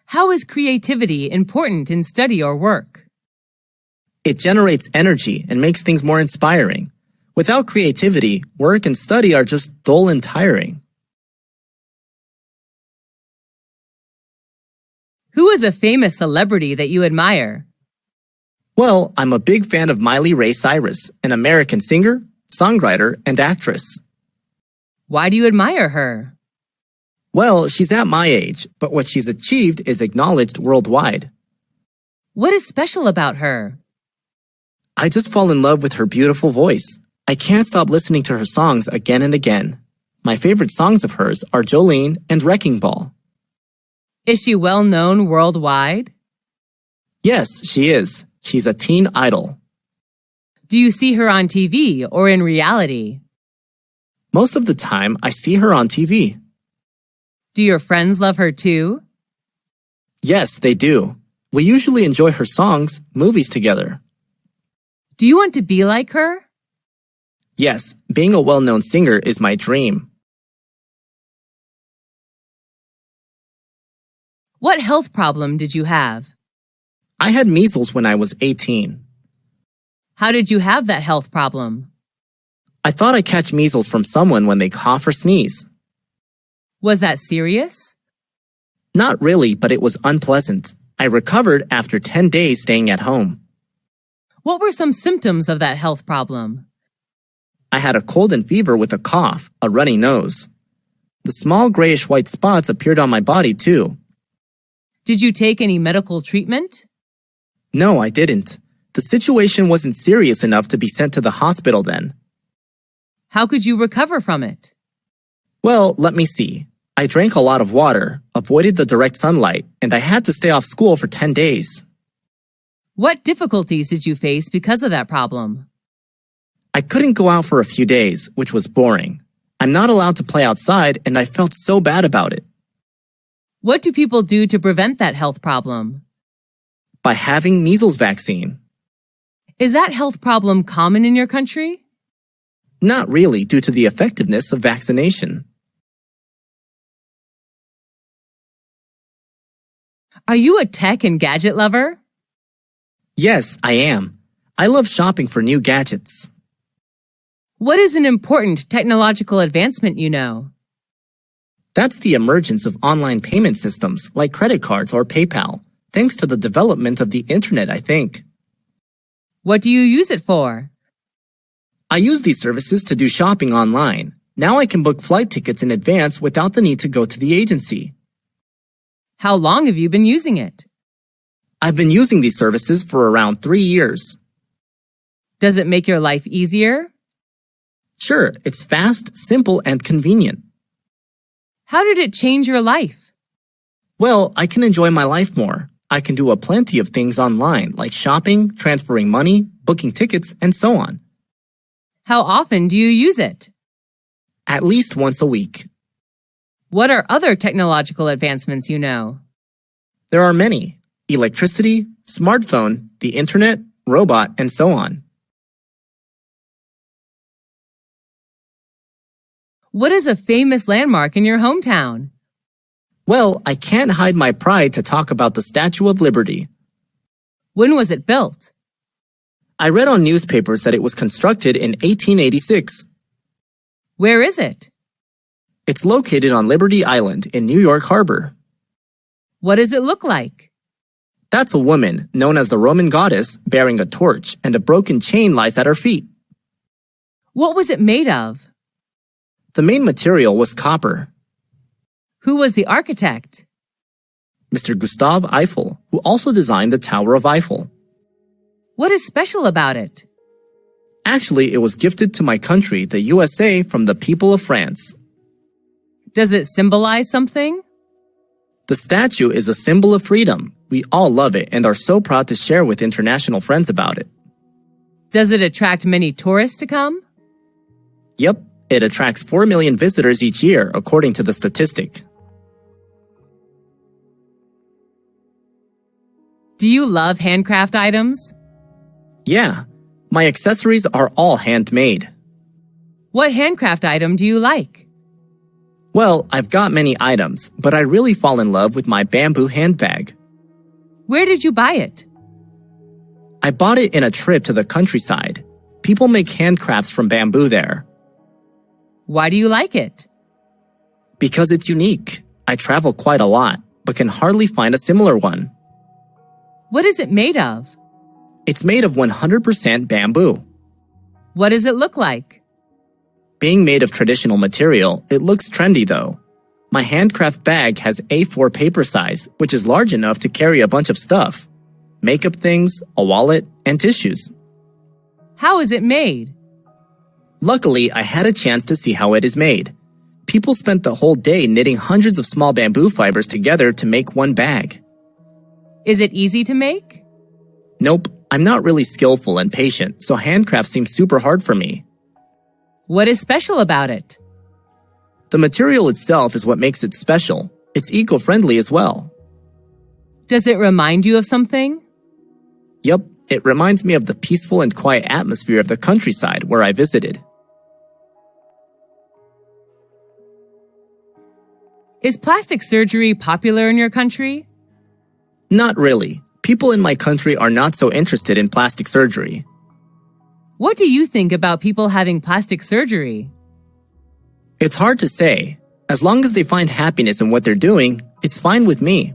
How is creativity important in study or work? It generates energy and makes things more inspiring. Without creativity, work and study are just dull and tiring. Who is a famous celebrity that you admire? Well, I'm a big fan of Miley Ray Cyrus, an American singer, songwriter, and actress. Why do you admire her? Well, she's at my age, but what she's achieved is acknowledged worldwide. What is special about her? I just fall in love with her beautiful voice. I can't stop listening to her songs again and again. My favorite songs of hers are Jolene and Wrecking Ball. Is she well known worldwide? Yes, she is. She's a teen idol. Do you see her on TV or in reality? Most of the time, I see her on TV. Do your friends love her too? Yes, they do. We usually enjoy her songs, movies together. Do you want to be like her? Yes, being a well-known singer is my dream. What health problem did you have? I had measles when I was 18. How did you have that health problem? I thought I'd catch measles from someone when they cough or sneeze. Was that serious? Not really, but it was unpleasant. I recovered after 10 days staying at home. What were some symptoms of that health problem? I had a cold and fever with a cough, a runny nose. The small grayish-white spots appeared on my body too. Did you take any medical treatment? No, I didn't. The situation wasn't serious enough to be sent to the hospital then. How could you recover from it? Well, let me see. I drank a lot of water, avoided the direct sunlight, and I had to stay off school for 10 days. What difficulties did you face because of that problem? I couldn't go out for a few days, which was boring. I'm not allowed to play outside, and I felt so bad about it. What do people do to prevent that health problem? By having measles vaccine. Is that health problem common in your country? Not really, due to the effectiveness of vaccination. Are you a tech and gadget lover? Yes, I am. I love shopping for new gadgets. What is an important technological advancement you know? That's the emergence of online payment systems like credit cards or PayPal, thanks to the development of the internet, I think. What do you use it for? I use these services to do shopping online. Now I can book flight tickets in advance without the need to go to the agency. How long have you been using it? I've been using these services for around 3 years. Does it make your life easier? Sure, it's fast, simple, and convenient. How did it change your life? Well, I can enjoy my life more. I can do a plenty of things online, like shopping, transferring money, booking tickets, and so on. How often do you use it? At least once a week. What are other technological advancements you know? There are many. Electricity, smartphone, the internet, robot, and so on. What is a famous landmark in your hometown? Well, I can't hide my pride to talk about the Statue of Liberty. When was it built? I read on newspapers that it was constructed in 1886. Where is it? It's located on Liberty Island in New York Harbor. What does it look like? That's a woman, known as the Roman goddess, bearing a torch, and a broken chain lies at her feet. What was it made of? The main material was copper. Who was the architect? Mr. Gustav Eiffel, who also designed the Tower of Eiffel. What is special about it? Actually, it was gifted to my country, the USA, from the people of France. Does it symbolize something? The statue is a symbol of freedom. We all love it and are so proud to share with international friends about it. Does it attract many tourists to come? Yep, it attracts 4 million visitors each year, according to the statistic. Do you love handcraft items? Yeah, my accessories are all handmade. What handcraft item do you like? Well, I've got many items, but I really fall in love with my bamboo handbag. Where did you buy it? I bought it in a trip to the countryside. People make handcrafts from bamboo there. Why do you like it? Because it's unique. I travel quite a lot, but can hardly find a similar one. What is it made of? It's made of 100% bamboo. What does it look like? Being made of traditional material, it looks trendy though. My handcraft bag has A4 paper size, which is large enough to carry a bunch of stuff. Makeup things, a wallet, and tissues. How is it made? Luckily, I had a chance to see how it is made. People spent the whole day knitting hundreds of small bamboo fibers together to make one bag. Is it easy to make? Nope, I'm not really skillful and patient, so handcraft seems super hard for me. What is special about it? The material itself is what makes it special. It's eco-friendly as well. Does it remind you of something? Yup, it reminds me of the peaceful and quiet atmosphere of the countryside where I visited. Is plastic surgery popular in your country? Not really. People in my country are not so interested in plastic surgery. What do you think about people having plastic surgery? It's hard to say. As long as they find happiness in what they're doing, it's fine with me.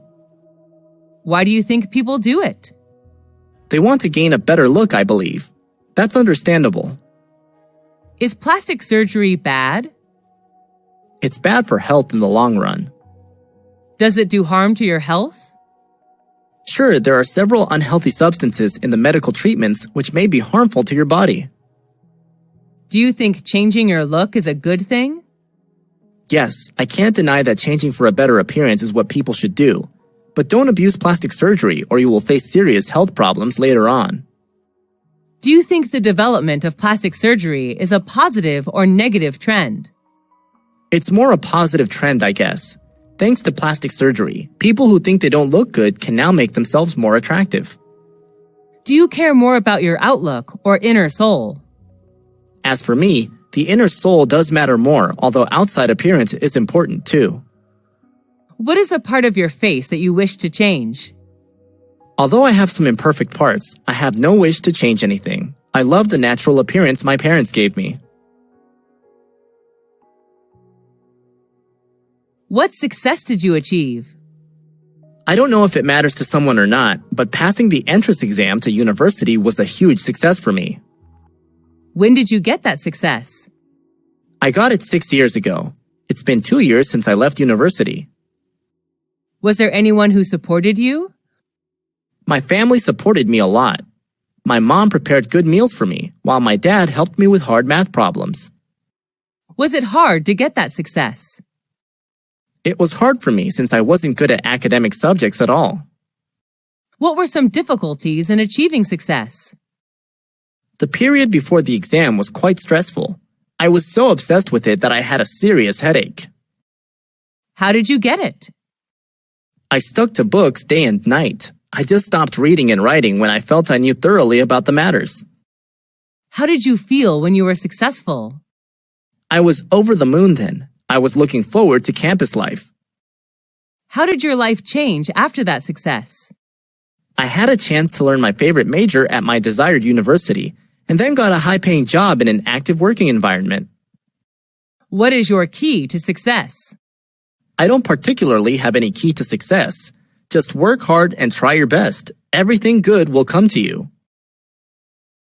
Why do you think people do it? They want to gain a better look, I believe. That's understandable. Is plastic surgery bad? It's bad for health in the long run. Does it do harm to your health? Sure, there are several unhealthy substances in the medical treatments which may be harmful to your body. Do you think changing your look is a good thing? Yes, I can't deny that changing for a better appearance is what people should do. But don't abuse plastic surgery or you will face serious health problems later on. Do you think the development of plastic surgery is a positive or negative trend? It's more a positive trend, I guess. Thanks to plastic surgery, people who think they don't look good can now make themselves more attractive. Do you care more about your outlook or inner soul? As for me, the inner soul does matter more, although outside appearance is important too. What is a part of your face that you wish to change? Although I have some imperfect parts, I have no wish to change anything. I love the natural appearance my parents gave me. What success did you achieve? I don't know if it matters to someone or not, but passing the entrance exam to university was a huge success for me. When did you get that success? I got it 6 years ago. It's been 2 years since I left university. Was there anyone who supported you? My family supported me a lot. My mom prepared good meals for me, while my dad helped me with hard math problems. Was it hard to get that success? It was hard for me since I wasn't good at academic subjects at all. What were some difficulties in achieving success? The period before the exam was quite stressful. I was so obsessed with it that I had a serious headache. How did you get it? I stuck to books day and night. I just stopped reading and writing when I felt I knew thoroughly about the matters. How did you feel when you were successful? I was over the moon then. I was looking forward to campus life. How did your life change after that success? I had a chance to learn my favorite major at my desired university, and then got a high-paying job in an active working environment. What is your key to success? I don't particularly have any key to success. Just work hard and try your best. Everything good will come to you.